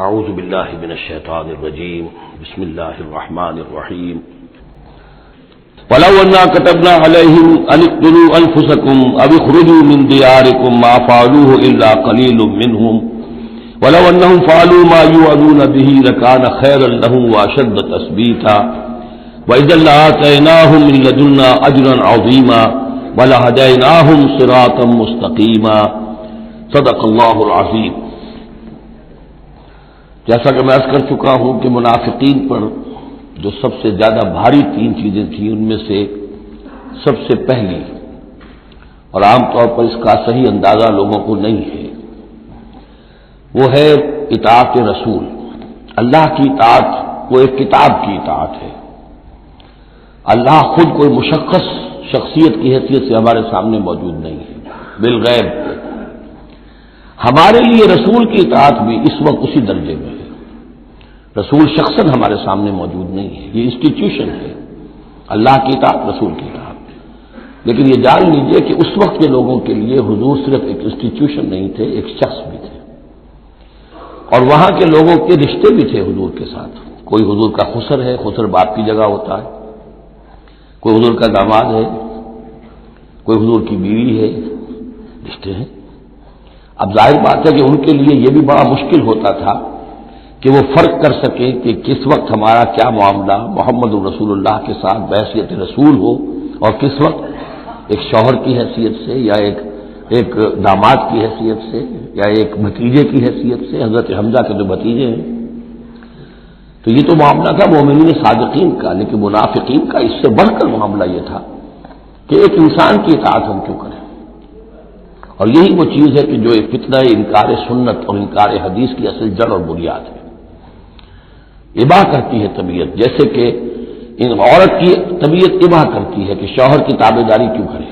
اعوذ باللہ من الشیطان الرجیم بسم اللہ الرحمن الرحیم وَلَوْ أَنَّا كَتَبْنَا عَلَيْهِمْ أَنِ اقْتُلُوا أَنفُسَكُمْ أَوِ اخْرُجُوا مِنْ دِيَارِكُمْ مَا فَعَلُوهُ إِلَّا قَلِيلٌ مِّنْهُمْ وَلَوْ أَنَّهُمْ فَعَلُوا مَا يُوعَظُونَ بِهِ لَكَانَ خَيْرًا لَّهُمْ وَأَشَدَّ تَثْبِيتًا وَإِذًا لَّآتَيْنَاهُم مِّن لَّدُنَّا أَجْرًا عَظِيمًا وَلَهَدَيْنَاهُمْ صِرَاطًا مُّسْتَقِيمًا صدق اللہ العظیم۔ جیسا کہ میں عرض کر چکا ہوں کہ منافقین پر جو سب سے زیادہ بھاری تین چیزیں تھیں، ان میں سے سب سے پہلی، اور عام طور پر اس کا صحیح اندازہ لوگوں کو نہیں ہے، وہ ہے اطاعت رسول۔ اللہ کی اطاعت وہ ایک کتاب کی اطاعت ہے۔ اللہ خود کوئی مشخص شخصیت کی حیثیت سے ہمارے سامنے موجود نہیں ہے، بالغیب۔ ہمارے لیے رسول کی اطاعت بھی اس وقت اسی درجے میں ہے۔ رسول شخصاً ہمارے سامنے موجود نہیں ہے، یہ انسٹیٹیوشن ہے، اللہ کی اطاعت، رسول کی اطاعت۔ لیکن یہ جان لیجئے کہ اس وقت کے لوگوں کے لیے حضور صرف ایک انسٹیٹیوشن نہیں تھے، ایک شخص بھی تھے، اور وہاں کے لوگوں کے رشتے بھی تھے حضور کے ساتھ۔ کوئی حضور کا خسر ہے، خسر باپ کی جگہ ہوتا ہے، کوئی حضور کا داماد ہے، کوئی حضور کی بیوی ہے، رشتے ہیں۔ اب ظاہر بات ہے کہ ان کے لیے یہ بھی بڑا مشکل ہوتا تھا کہ وہ فرق کر سکیں کہ کس وقت ہمارا کیا معاملہ محمد رسول اللہ کے ساتھ بحیثیت رسول ہو، اور کس وقت ایک شوہر کی حیثیت سے، یا ایک داماد کی حیثیت سے، یا ایک بھتیجے کی حیثیت سے، حضرت حمزہ کے جو بھتیجے ہیں۔ تو یہ تو معاملہ تھا مومنین صادقین کا، لیکن منافقین کا اس سے بڑھ کر معاملہ یہ تھا کہ ایک انسان کی اطاعت ہم کیوں کریں۔ اور یہی وہ چیز ہے کہ جو ایک فتنہ انکار سنت اور انکار حدیث کی اصل جڑ اور بنیاد ہے۔ اباح کرتی ہے طبیعت، جیسے کہ ان عورت کی طبیعت اباح کرتی ہے کہ شوہر کی تابع داری کیوں کرے،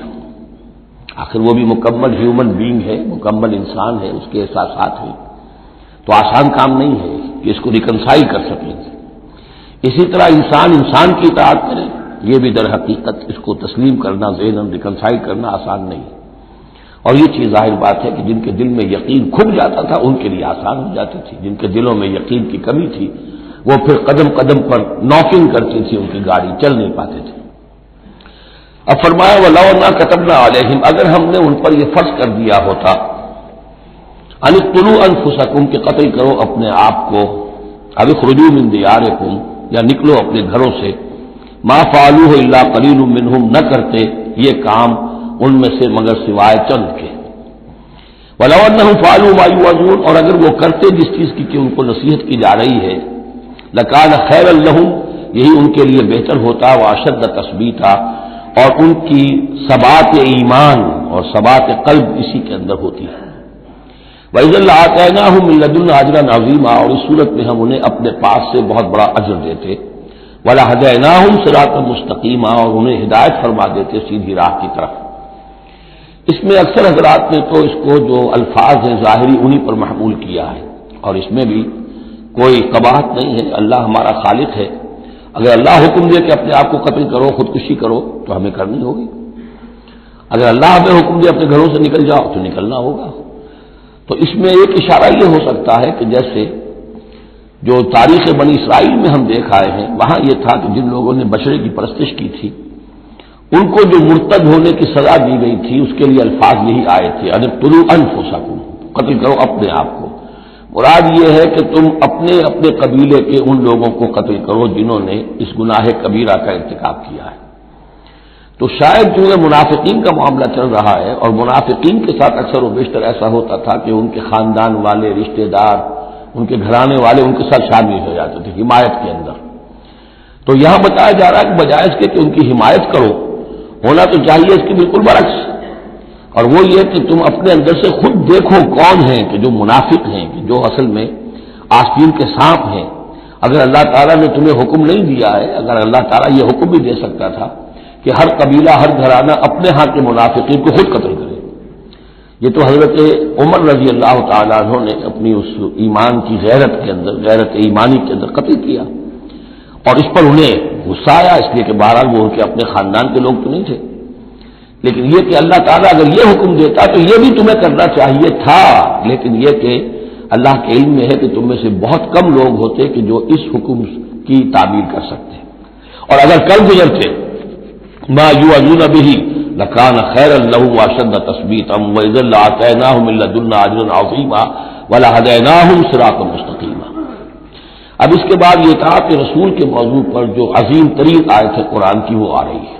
آخر وہ بھی مکمل ہیومن بینگ ہے، مکمل انسان ہے، اس کے احساسات ہیں، تو آسان کام نہیں ہے کہ اس کو ریکنسائل کر سکیں۔ اسی طرح انسان کی اطاعت کرے، یہ بھی در حقیقت اس کو تسلیم کرنا، ذہناً ریکنسائل کرنا آسان نہیں۔ اور یہ چیز ظاہر بات ہے کہ جن کے دل میں یقین کھب جاتا تھا ان کے لیے آسان ہو جاتی تھی، جن کے دلوں میں یقین کی کمی تھی وہ پھر قدم قدم پر نوکنگ کرتی تھی، ان کی گاڑی چل نہیں پاتے تھے۔ اب فرمایا وَلَوْ أَنَّا كَتَبْنَا عَلَيْهِمْ، اگر ہم نے ان پر یہ فرض کر دیا ہوتا أَنِ اقْتُلُوا أَنفُسَكُمْ کہ قتل کرو اپنے آپ کو، أَوِ اخْرُجُوا مِنْ دِيَارِكُمْ یا نکلو اپنے گھروں سے، مَا فَعَلُوهُ إِلَّا قَلِيلٌ مِّنْهُمْ نہ کرتے یہ کام ان میں سے مگر سوائے چند کے۔ وَلَوْ أَنَّهُمْ فَعَلُوا مَا يُوعَظُونَ اور اگر وہ کرتے جس چیز کی کہ ان کو نصیحت کی جا رہی ہے، لَكَانَ خَيْرًا لَّهُمْ یہی ان کے لیے بہتر ہوتا، وَأَشَدَّ تَثْبِيتًا اور ان کی ثبات ایمان اور ثبات قلب اسی کے اندر ہوتی ہے۔ وَإِذًا لَّآتَيْنَاهُم مِّن لَّدُنَّا أَجْرًا عَظِيمًا اور اس صورت میں ہم انہیں اپنے پاس سے بہت بڑا اجر دیتے، وَلَهَدَيْنَاهُمْ صِرَاطًا مُّسْتَقِيمًا اور انہیں ہدایت فرما دیتے سیدھی راہ کی طرف۔ اس میں اکثر حضرات نے تو اس کو جو الفاظ ہیں ظاہری انہی پر محمول کیا ہے، اور اس میں بھی کوئی قباحت نہیں ہے، اللہ ہمارا خالق ہے، اگر اللہ حکم دے کہ اپنے آپ کو قتل کرو، خودکشی کرو تو ہمیں کرنی ہوگی، اگر اللہ ہمیں حکم دے اپنے گھروں سے نکل جاؤ تو نکلنا ہوگا۔ تو اس میں ایک اشارہ یہ ہو سکتا ہے کہ جیسے جو تاریخ بنی اسرائیل میں ہم دیکھ آئے ہیں، وہاں یہ تھا کہ جن لوگوں نے بشرے کی پرستش کی تھی ان کو جو مرتد ہونے کی سزا دی گئی تھی اس کے لیے الفاظ یہی آئے تھے، أَنِ اقْتُلُوا أَنفُسَكُمْ قتل کرو اپنے آپ کو۔ مراد یہ ہے کہ تم اپنے قبیلے کے ان لوگوں کو قتل کرو جنہوں نے اس گناہ کبیرہ کا ارتکاب کیا ہے۔ تو شاید چونکہ منافقین کا معاملہ چل رہا ہے، اور منافقین کے ساتھ اکثر و بیشتر ایسا ہوتا تھا کہ ان کے خاندان والے، رشتہ دار، ان کے گھرانے والے ان کے ساتھ شامل ہو جاتے تھے حمایت کے اندر، تو یہاں بتایا جا رہا ہے کہ بجائے اس کے کہ ان کی حمایت کرو، ہونا تو چاہیے اس کی بالکل برعکس، اور وہ یہ کہ تم اپنے اندر سے خود دیکھو کون ہیں کہ جو منافق ہیں، کہ جو اصل میں آستین کے سانپ ہیں۔ اگر اللہ تعالیٰ نے تمہیں حکم نہیں دیا ہے، اگر اللہ تعالیٰ یہ حکم بھی دے سکتا تھا کہ ہر قبیلہ، ہر گھرانہ اپنے ہاں کے منافقین کو خود قتل کرے، یہ تو حضرت عمر رضی اللہ تعالیٰ عنہ نے اپنی اس ایمان کی غیرت کے اندر، غیرت ایمانی کے اندر قتل کیا، اور اس پر انہیں غصہ آیا، اس لیے کہ بہرحال وہ ان کے اپنے خاندان کے لوگ تو نہیں تھے، لیکن یہ کہ اللہ تعالیٰ اگر یہ حکم دیتا تو یہ بھی تمہیں کرنا چاہیے تھا، لیکن یہ کہ اللہ کے علم میں ہے کہ تم میں سے بہت کم لوگ ہوتے کہ جو اس حکم کی تعبیر کر سکتے، اور اگر کل گزرتے ما یوعظون بہ لکان خیرا لہم واشد تثبیتا واذا لآتیناہم من لدنا اجرا عظیما ولہدیناہم صراطا مستقیما۔ اب اس کے بعد یہ اطاعت رسول کے موضوع پر جو عظیم ترین آیت ہے قرآن کی وہ آ رہی ہے،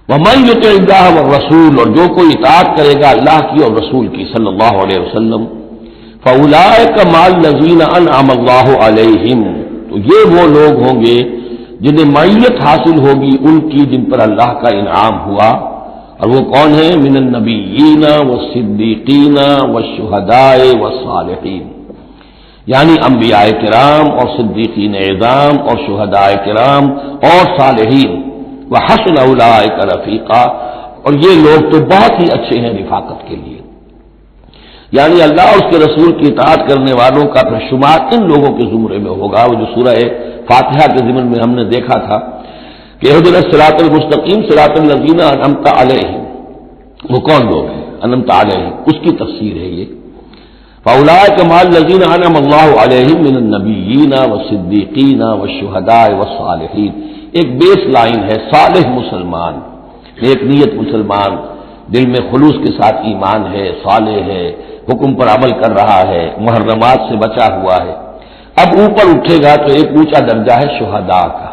وَمَن يُطِعِ اللَّهَ وَالرَّسُولَ، اور جو کوئی اطاعت کرے گا اللہ کی اور رسول کی صلی اللہ علیہ وسلم، فَأُولَٰئِكَ مَعَ الَّذِينَ أَنْعَمَ اللَّهُ عَلَيْهِمْ، تو یہ وہ لوگ ہوں گے جنہیں معیت حاصل ہوگی ان کی جن پر اللہ کا انعام ہوا، اور وہ کون ہیں؟ من النبیین والصدیقین والشہداء والصالحین، یعنی انبیاء کرام اور صدیقین اعظام اور شہداء کرام اور صالحین، وحسن اولئک رفیقا، اور یہ لوگ تو بہت ہی اچھے ہیں رفاقت کے لیے، یعنی اللہ اور اس کے رسول کی اطاعت کرنے والوں کا پھر شمار ان لوگوں کے زمرے میں ہوگا، وہ جو سورہ فاتحہ کے ضمن میں ہم نے دیکھا تھا کہ اہدنا الصراط المستقیم صراط الذین انعمت علیہم، وہ کون لوگ ہیں انعمت علیہم، اس کی تفسیر ہے یہ، فاولئک مع الذین انعم اللہ علیہم من النبیین والصدیقین والشہداء والصالحین، ایک بیس لائن ہے صالح مسلمان، ایک نیت مسلمان، دل میں خلوص کے ساتھ ایمان ہے، صالح ہے، حکم پر عمل کر رہا ہے، محرمات سے بچا ہوا ہے۔ اب اوپر اٹھے گا تو ایک اونچا درجہ ہے شہداء کا،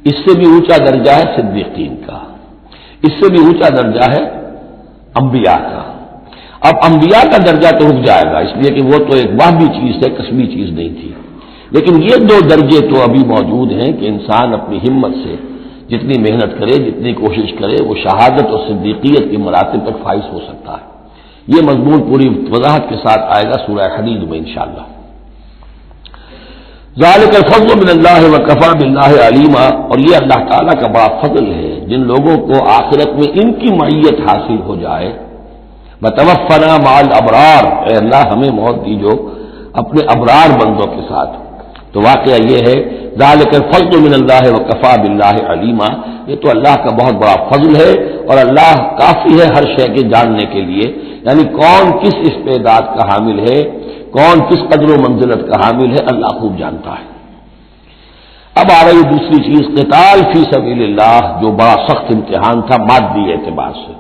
اس سے بھی اونچا درجہ ہے صدیقین کا، اس سے بھی اونچا درجہ ہے انبیاء کا۔ اب انبیاء کا درجہ تو رک جائے گا، اس لیے کہ وہ تو ایک وہمی چیز ہے، کسبی چیز نہیں تھی، لیکن یہ دو درجے تو ابھی موجود ہیں کہ انسان اپنی ہمت سے جتنی محنت کرے، جتنی کوشش کرے، وہ شہادت اور صدیقیت کے مراتب تک فائز ہو سکتا ہے۔ یہ مضمون پوری وضاحت کے ساتھ آئے گا سورہ حدید میں انشاءاللہ۔ ذالک الفضل من اللہ وکفی باللہ علیما، اور یہ اللہ تعالیٰ کا بڑا فضل ہے جن لوگوں کو آخرت میں ان کی معیت حاصل ہو جائے۔ وتوفنا مع الابرار، اے اللہ ہمیں موت دیجو اپنے ابرار بندوں کے ساتھ۔ تو واقعہ یہ ہے ذالک الفضل من اللہ وکفی باللہ علیما، یہ تو اللہ کا بہت بڑا فضل ہے اور اللہ کافی ہے ہر شے کے جاننے کے لیے، یعنی کون کس استعداد کا حامل ہے، کون کس قدر و منزلت کا حامل ہے، اللہ خوب جانتا ہے۔ اب آ رہی دوسری چیز قتال فی سبیل اللہ، جو بڑا سخت امتحان تھا مادی اعتبار سے۔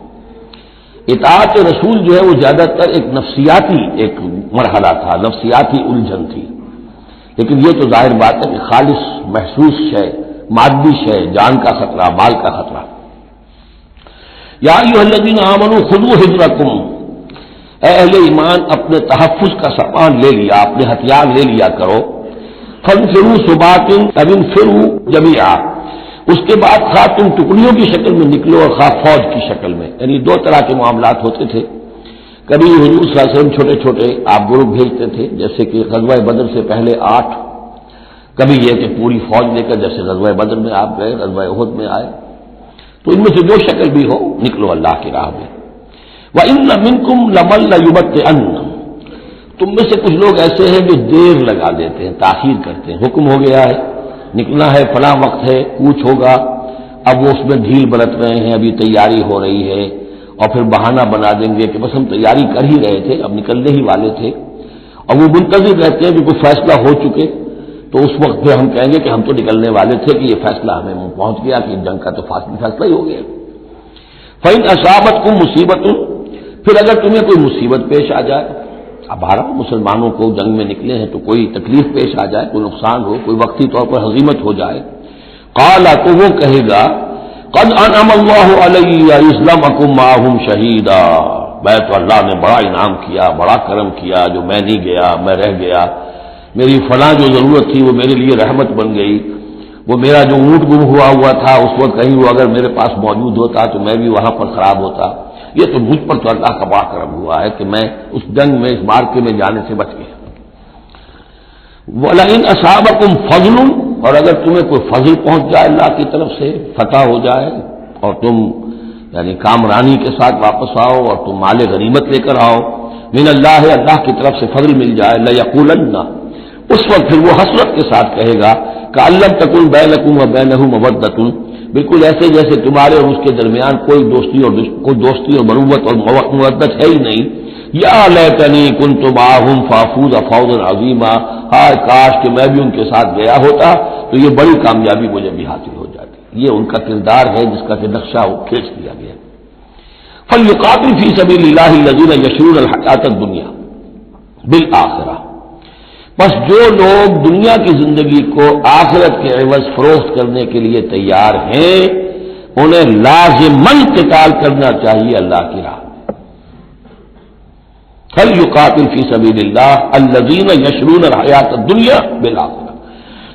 اطاعت رسول جو ہے وہ زیادہ تر ایک نفسیاتی ایک مرحلہ تھا، نفسیاتی الجھن تھی، لیکن یہ تو ظاہر بات ہے کہ خالص محسوس شے، مادی شے، جان کا خطرہ، مال کا خطرہ۔ یا ایھا الذین آمنوا خذوا حذرکم، اے اہل ایمان اپنے تحفظ کا سامان لے لیا، اپنے ہتھیار لے لیا کرو۔ فانفروا ثبات او انفروا جمیعا، اس کے بعد خواہ تم ٹکڑیوں کی شکل میں نکلو اور خواہ فوج کی شکل میں، یعنی دو طرح کے معاملات ہوتے تھے۔ کبھی حضور صلی اللہ علیہ وسلم چھوٹے چھوٹے آپ گروپ بھیجتے تھے، جیسے کہ غزوہ بدر سے پہلے 8، کبھی یہ کہ پوری فوج لے کر جیسے غزوہ بدر میں آپ گئے، غزوہ احد میں آئے، تو ان میں سے جو شکل بھی ہو نکلو اللہ کی راہ میں۔ وَإِنَّ مِنْكُمْ لَمَن لَّيُبَطِّئَنَّ، تم میں سے کچھ لوگ ایسے ہیں جو دیر لگا دیتے ہیں، تاخیر کرتے ہیں، حکم ہو گیا ہے نکلنا ہے، فلاں وقت ہے، کوچ ہوگا، اب وہ اس میں ڈھیل برت رہے ہیں، ابھی تیاری ہو رہی ہے، اور پھر بہانہ بنا دیں گے کہ بس ہم تیاری کر ہی رہے تھے، اب نکلنے ہی والے تھے، اور وہ منتظر رہتے ہیں کہ کوئی فیصلہ ہو چکے، تو اس وقت پھر ہم کہیں گے کہ ہم تو نکلنے والے تھے کہ یہ فیصلہ ہمیں پہنچ گیا کہ جنگ کا تو فیصلہ ہی ہو گیا۔ فَإِنْ أَصَابَتْكُمْ مُصِیبَةٌ، پھر اگر تمہیں کوئی مصیبت پیش آ جائے، اب ہر مسلمانوں کو جنگ میں نکلے ہیں تو کوئی تکلیف پیش آ جائے، کوئی نقصان ہو، کوئی وقتی طور پر ہزیمت ہو جائے، قال، تو وہ کہے گا قد انعم اللہ علی اذ لم اکن معہم شہیدا، میں تو اللہ نے بڑا انعام کیا، بڑا کرم کیا، جو میں نہیں گیا، میں رہ گیا، میری فلاں جو ضرورت تھی وہ میرے لیے رحمت بن گئی، وہ میرا جو اونٹ گم ہوا تھا اس وقت کہیں وہ اگر میرے پاس موجود ہوتا تو میں بھی وہاں پر خراب ہوتا، یہ تو مجھ پر تو اللہ کا بڑا کرم ہوا ہے کہ میں اس جنگ میں، اس مارکے میں جانے سے بچ گیا۔ وَلَئِنْ أَصَابَكُمْ فَضْلٌ، اور اگر تمہیں کوئی فضل پہنچ جائے اللہ کی طرف سے، فتح ہو جائے اور تم یعنی کامرانی کے ساتھ واپس آؤ اور تم مال غنیمت لے کر آؤ، من اللہ، اللہ کی طرف سے فضل مل جائے، لَيَقُولَنَّ، اس وقت پھر وہ حسرت کے ساتھ کہے گا کہ لَمْ تَكُنْ بَيْنَكُمْ وَبَيْنَهُ مَوَدَّةٌ، بالکل ایسے جیسے تمہارے اور اس کے درمیان کوئی دوستی اور مروت اور مودت ہے ہی نہیں، یا لیتنی کنت معہم فافوز فوزا عظیما، ہائے کاش کہ میں بھی ان کے ساتھ گیا ہوتا تو یہ بڑی کامیابی مجھے بھی حاصل ہو جاتی۔ یہ ان کا کردار ہے جس کا کہ نقشہ کھینچ دیا گیا۔ فلیقاتل فی سبیل اللہ الذین یشرون الحیاۃ الدنیا بالآخرہ، بس جو لوگ دنیا کی زندگی کو آخرت کے عوض فروخت کرنے کے لیے تیار ہیں انہیں لازماً قتال کرنا چاہیے اللہ کی راہ میں۔ فلیقاتل فی سبیل اللہ الذین یشرون الحیاۃ الدنیا بالآخرہ،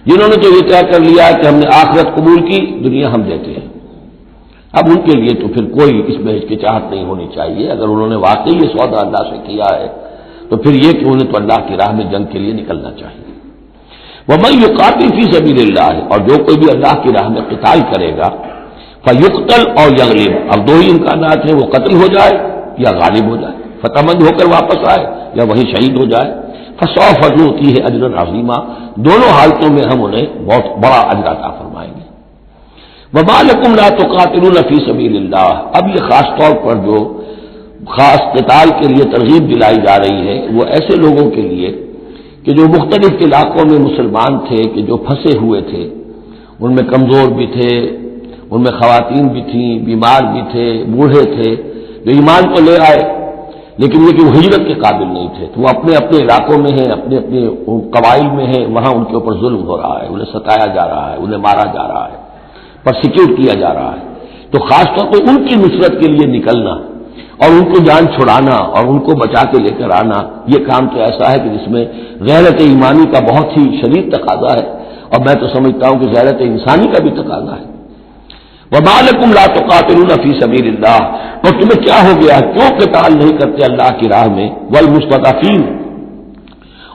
جنہوں نے تو یہ طے کر لیا کہ ہم نے آخرت قبول کی، دنیا ہم دیتے ہیں۔ اب ان کے لیے تو پھر کوئی اس میں ہچکچاہٹ نہیں ہونی چاہیے، اگر انہوں نے واقعی یہ سودا اللہ سے کیا ہے تو پھر یہ کہ انہیں تو اللہ کی راہ میں جنگ کے لیے نکلنا چاہیے۔ وَمَن يُقَاتِلْ فِي سَبِيلِ اللَّهِ، اور جو کوئی بھی اللہ کی راہ میں قتال کرے گا، فَيُقْتَلْ أَوْ يَغْلِبْ، اب دو ہی امکانات ہیں، وہ قتل ہو جائے یا غالب ہو جائے، فتح مند ہو کر واپس آئے یا وہیں شہید ہو جائے۔ فَسَوْفَ نُؤْتِيهِ أَجْرًا عَظِيمًا، دونوں حالتوں میں ہم انہیں بہت بڑا اجر عطا فرمائیں گے۔ وَمَا لَكُمْ لَا تُقَاتِلُونَ فِي سَبِيلِ اللَّهِ، اب یہ خاص طور پر جو خاص قتال کے لیے ترغیب دلائی جا رہی ہے وہ ایسے لوگوں کے لیے کہ جو مختلف علاقوں میں مسلمان تھے، کہ جو پھنسے ہوئے تھے، ان میں کمزور بھی تھے، ان میں خواتین بھی تھیں، بیمار بھی تھے، بوڑھے تھے، جو ایمان کو لے آئے لیکن یہ کہ وہ ہجرت کے قابل نہیں تھے، تو وہ اپنے اپنے علاقوں میں ہیں، اپنے اپنے قبائل میں ہیں، وہاں ان کے اوپر ظلم ہو رہا ہے، انہیں ستایا جا رہا ہے، انہیں مارا جا رہا ہے، پرسیکیوٹ کیا جا رہا ہے، تو خاص طور پر ان کی نصرت کے لیے نکلنا اور ان کو جان چھڑانا اور ان کو بچا کے لے کر آنا، یہ کام تو ایسا ہے کہ جس میں غیرت ایمانی کا بہت ہی شدید تقاضا ہے، اور میں تو سمجھتا ہوں کہ غیرت انسانی کا بھی تقاضا ہے۔ وَمَا لَكُمْ لَا تُقَاتِلُونَ فِي سَبِيلِ اللَّهِ، اور تمہیں کیا ہو گیا، کیوں قتال نہیں کرتے اللہ کی راہ میں، وَالْمُسْتَضْعَفِينَ،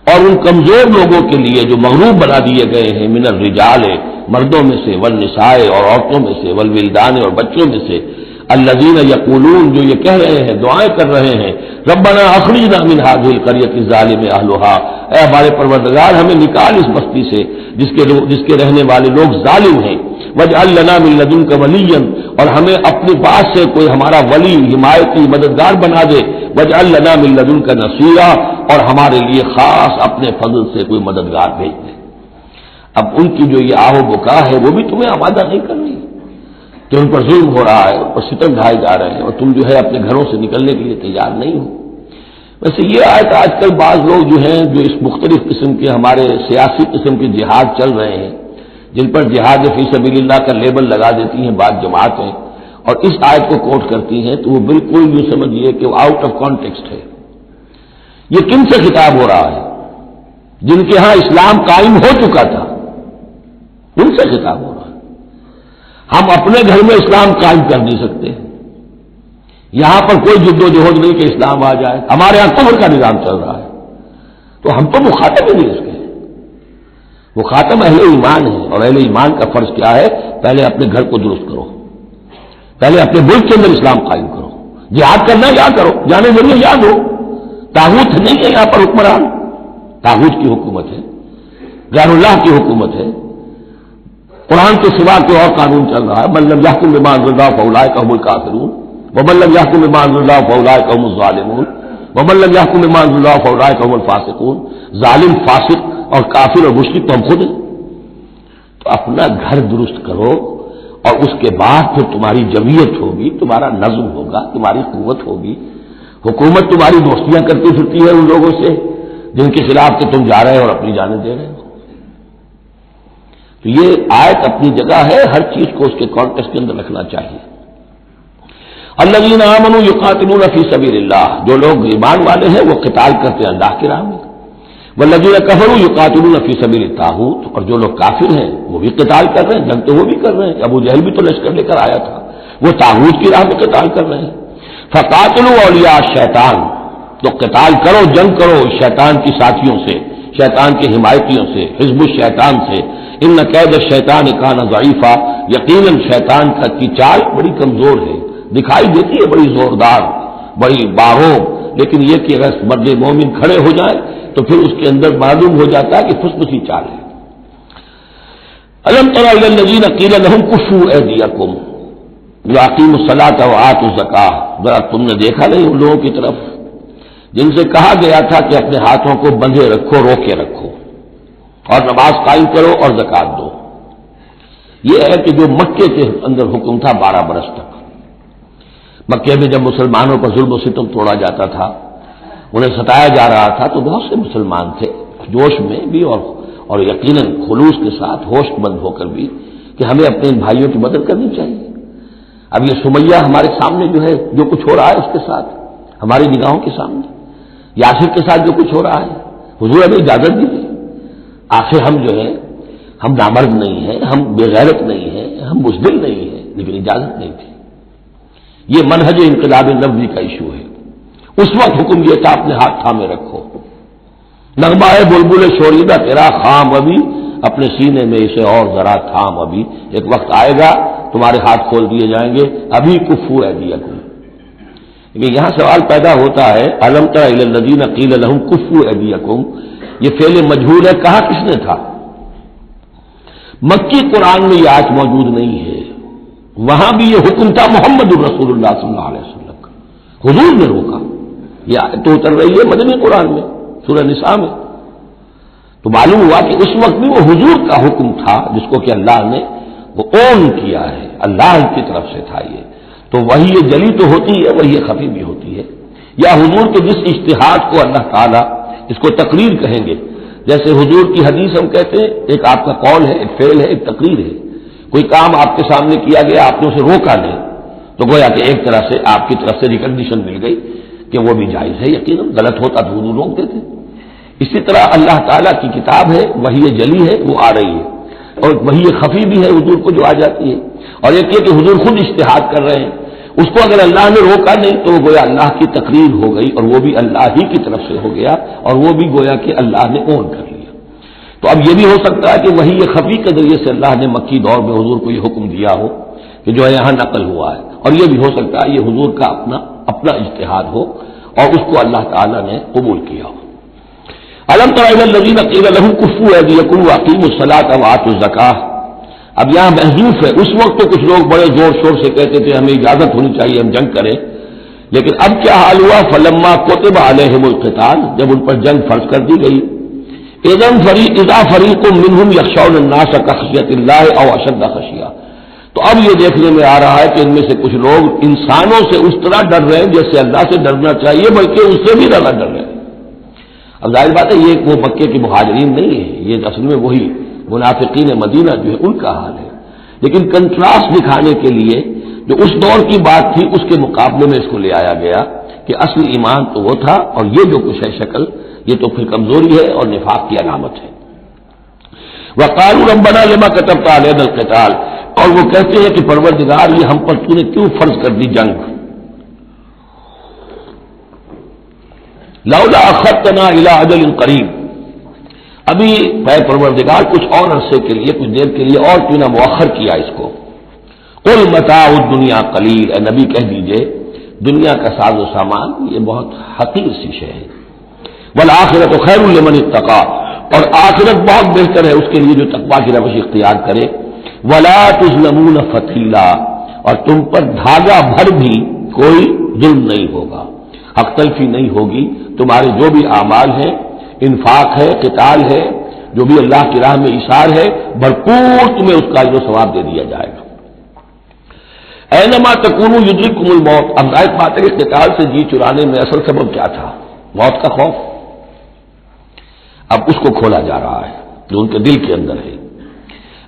اور ان کمزور لوگوں کے لیے جو مغلوب بنا دیے گئے ہیں، من الرجال، مردوں میں سے، والنساء، اور عورتوں میں سے، والولدان، اور بچوں میں سے، الذین یقولون، جو یہ کہہ رہے ہیں، دعائیں کر رہے ہیں، ربنا اخرجنا من هذه القرية الظالم اهلها، اے ہمارے پروردگار ہمیں نکال اس بستی سے جس کے رہنے والے لوگ ظالم ہیں، واجعل لنا من لدنك وليا، اور ہمیں اپنے پاس سے کوئی ہمارا ولی، حمایتی، مددگار بنا دے، واجعل لنا من لدنك نصيرا، اور ہمارے لیے خاص اپنے فضل سے کوئی مددگار بھیج دے۔ اب ان کی جو یہ آہ و بکا ہے وہ بھی تمہیں آمادہ نہیں کر رہی کہ ان پر ظلم ہو رہا ہے، اور ستم ڈھائے جا رہے ہیں، اور تم جو ہے اپنے گھروں سے نکلنے کے لیے تیار نہیں ہو۔ ویسے یہ آیت آج کل بعض لوگ جو ہیں جو اس مختلف قسم کے ہمارے سیاسی قسم کے جہاد چل رہے ہیں، جن پر جہاد فی سبیل اللہ کا لیبل لگا دیتی ہیں بعض جماعتیں، اور اس آیت کو کوٹ کرتی ہیں، تو وہ بالکل یہ سمجھیے کہ آؤٹ آف کانٹیکسٹ ہے۔ یہ کن سے خطاب ہو رہا ہے؟ جن کے ہاں اسلام قائم ہو چکا تھا، ان سے خطاب ہو رہا ہے۔ ہم اپنے گھر میں اسلام قائم کر نہیں سکتے، یہاں پر کوئی جد و جہد نہیں کہ اسلام آ جائے، ہمارے یہاں کفر کا نظام چل رہا ہے، تو ہم تو مخاطب ہی نہیں اس کے۔ وہ خاتم اہل ایمان ہے، اور اہل ایمان کا فرض کیا ہے؟ پہلے اپنے گھر کو درست کرو، پہلے اپنے ملک کے اندر اسلام قائم کرو، جہاد کرنا یا کرو، جانے ضرور یاد ہو، طاغوت نہیں ہے یہاں پر حکمران، طاغوت کی حکومت ہے، غیر اللہ کی حکومت ہے، قرآن کے سوا کے اور قانون چل رہا ہے۔ من لم يحكم بما انزل الله فاولئك هم الكافرون ومن لم يحكم بما انزل الله فاولئك هم الظالمون ومن لم يحكم بما انزل الله فاولئك هم الفاسقون، ظالم، فاسق اور کافر اور مشرک تو ہم خود ہیں۔ تو اپنا گھر درست کرو، اور اس کے بعد پھر تمہاری جمعیت ہوگی، تمہارا نظم ہوگا، تمہاری قوت ہوگی۔ حکومت تمہاری دوستیاں کرتی پھرتی ہے ان لوگوں سے جن کے خلاف کہ تم جا رہے ہو اور اپنی جانیں دے رہے ہو۔ تو یہ آیت اپنی جگہ ہے، ہر چیز کو اس کے کانٹیکسٹ کے اندر رکھنا چاہیے۔ الذین آمنوا یقاتلون فی سبیل اللہ، جو لوگ ایمان والے ہیں وہ قتال کرتے ہیں اللہ کی راہ میں۔ والذین کفروا یقاتلون فی سبیل الطاغوت، اور جو لوگ کافر ہیں وہ بھی قتال کر رہے ہیں، جنگ تو وہ بھی کر رہے ہیں، ابو جہل بھی تو لشکر لے کر آیا تھا، وہ طاغوت کی راہ میں قتال کر رہے ہیں۔ فقاتلوا اولیاء الشیطان، تو قتال کرو، جنگ کرو شیطان کی ساتھیوں سے، شیطان کے حمایتیوں سے، حزب الشیطان سے۔ ان کید الشیطان کان ضعیفا، یقیناً شیطان کی چال بڑی کمزور ہے، دکھائی دیتی ہے بڑی زوردار، بڑی باروب، لیکن یہ کہ اگر مرد مومن کھڑے ہو جائیں تو پھر اس کے اندر معلوم ہو جاتا ہے کہ پھسپسی چال ہے۔ الم تر الی الذین قیل لهم کفوا ایدیکم واقیموا الصلاۃ وآتوا الزکاۃ، ذرا تم نے دیکھا نہیں ان لوگوں کی طرف جن سے کہا گیا تھا کہ اپنے ہاتھوں کو بندھے رکھو، روکے رکھو، اور نماز قائم کرو اور زکوٰۃ دو۔ یہ ہے کہ جو مکے کے اندر حکم تھا 12 برس تک۔ مکے میں جب مسلمانوں پر ظلم و ستم توڑا جاتا تھا، انہیں ستایا جا رہا تھا، تو بہت سے مسلمان تھے جوش میں بھی اور یقیناً خلوص کے ساتھ ہوش مند ہو کر بھی کہ ہمیں اپنے ان بھائیوں کی مدد کرنی چاہیے۔ اب یہ سمیہ ہمارے سامنے جو ہے، جو کچھ ہو رہا ہے اس کے ساتھ ہماری نگاہوں کے سامنے، یاسر کے ساتھ جو کچھ ہو رہا ہے، حضور ہمیں اجازت دیجیے۔ آخر ہم جو ہے، ہم نامرد نہیں ہیں، ہم بے غیرت نہیں ہیں، ہم بزدل نہیں ہیں، لیکن اجازت نہیں تھی۔ یہ منہج انقلاب نبوی کا ایشو ہے۔ اس وقت حکم یہ تھا اپنے ہاتھ تھامے رکھو، نغمہ ہے بلبل شوریدہ تیرا خام ابھی، اپنے سینے میں اسے اور ذرا تھام ابھی، ایک وقت آئے گا تمہارے ہاتھ کھول دیے جائیں گے، ابھی کفوا ایدیکم۔ لیکن یہاں سوال پیدا ہوتا ہے، الم تر الی الذین قیل لہم کفوا ایدیکم، یہ فعل مجہول ہے، کہا کس نے تھا؟ مکی قرآن میں یہ آیت موجود نہیں ہے، وہاں بھی یہ حکم تھا محمد الرسول اللہ صلی اللہ علیہ وسلم کا، حضور نے روکا۔ یہ آیت تو اتر رہی ہے مدنی قرآن میں، سورہ نساء میں، تو معلوم ہوا کہ اس وقت بھی وہ حضور کا حکم تھا جس کو کہ اللہ نے وہ اون کیا ہے، اللہ کی طرف سے تھا یہ۔ تو وہی یہ جلی تو ہوتی ہے، وہی یہ خفی بھی ہوتی ہے، یا حضور کے جس اجتہاد کو اللہ تعالیٰ اس کو تقریر کہیں گے، جیسے حضور کی حدیث ہم کہتے ہیں، ایک آپ کا قول ہے، ایک فعل ہے، ایک تقریر ہے۔ کوئی کام آپ کے سامنے کیا گیا، آپ نے اسے روکا نہیں، تو گویا کہ ایک طرح سے آپ کی طرف سے ریکگنیشن مل گئی کہ وہ بھی جائز ہے، یقیناً غلط ہوتا تو حضور روک دیتے۔ اسی طرح اللہ تعالیٰ کی کتاب ہے، وحی جلی ہے، وہ آ رہی ہے، اور وحی خفی بھی ہے حضور کو جو آ جاتی ہے، اور ایک یہ کہ حضور خود اجتہاد کر رہے ہیں، اس کو اگر اللہ نے روکا نہیں تو وہ گویا اللہ کی تقریر ہو گئی، اور وہ بھی اللہ ہی کی طرف سے ہو گیا، اور وہ بھی گویا کہ اللہ نے اون کر لیا۔ تو اب یہ بھی ہو سکتا ہے کہ وحی خفی کے ذریعے سے اللہ نے مکی دور میں حضور کو یہ حکم دیا ہو کہ جو ہے یہاں نقل ہوا ہے، اور یہ بھی ہو سکتا ہے یہ حضور کا اپنا اجتہاد ہو اور اس کو اللہ تعالیٰ نے قبول کیا ہو۔ الم تر الی الذین قیل لہم کفوا ایدیکم واقیموا الصلاۃ وآتوا الزکاۃ، اب یہاں محذوف ہے، اس وقت تو کچھ لوگ بڑے زور شور سے کہتے تھے ہمیں اجازت ہونی چاہیے ہم جنگ کریں، لیکن اب کیا حال ہوا؟ فلما کتب علیہم القتال، جب ان پر جنگ فرض کر دی گئی، اذا فریق منہم یخشون الناس کخشیۃ اللہ او اشد خشیہ، تو اب یہ دیکھنے میں آ رہا ہے کہ ان میں سے کچھ لوگ انسانوں سے اس طرح ڈر رہے ہیں جیسے اللہ سے ڈرنا چاہیے، بلکہ اس سے بھی زیادہ ڈر رہے ہیں۔ اب ظاہر بات ہے یہ وہ مکے کے مہاجرین نہیں ہے، یہ اصل میں وہی منافقین مدینہ جو ہے ان کا حال ہے، لیکن کنٹراسٹ دکھانے کے لیے جو اس دور کی بات تھی اس کے مقابلے میں اس کو لے آیا گیا کہ اصل ایمان تو وہ تھا، اور یہ جو کچھ ہے شکل، یہ تو پھر کمزوری ہے اور نفاق کی علامت ہے۔ وقالوا ربنا لما كتبت علينا القتال، اور وہ کہتے ہیں کہ پروردگار یہ ہم پر تو نے کیوں فرض کر دی جنگ، لولا اخرتنا الى اجل قریب، ابھی اے پروردگار کچھ اور عرصے کے لیے، کچھ دیر کے لیے اور کیوں نہ مؤخر کیا اس کو۔ قل متاع الدنیا قلیل، اے نبی کہہ دیجئے دنیا کا ساز و سامان یہ بہت حقیر سی شے ہے، والآخرۃ خیر لمن اتقی، اور آخرت بہت بہتر ہے اس کے لیے جو تقویٰ کی روش اختیار کرے، ولا تظلمون فتیلا، اور تم پر دھاگا بھر بھی کوئی ظلم نہیں ہوگا، حق تلفی نہیں ہوگی، تمہارے جو بھی اعمال ہیں، انفاق ہے، قتال ہے، جو بھی اللہ کی راہ میں ایثار ہے، بھرپور تمہیں اس کا جو ثواب دے دیا جائے گا۔ اینما تکونوا یدرککم الموت، اب ظاہر بات ہے کہ قتال سے جی چرانے میں اصل سبب کیا تھا؟ موت کا خوف، اب اس کو کھولا جا رہا ہے جو ان کے دل کے اندر ہے۔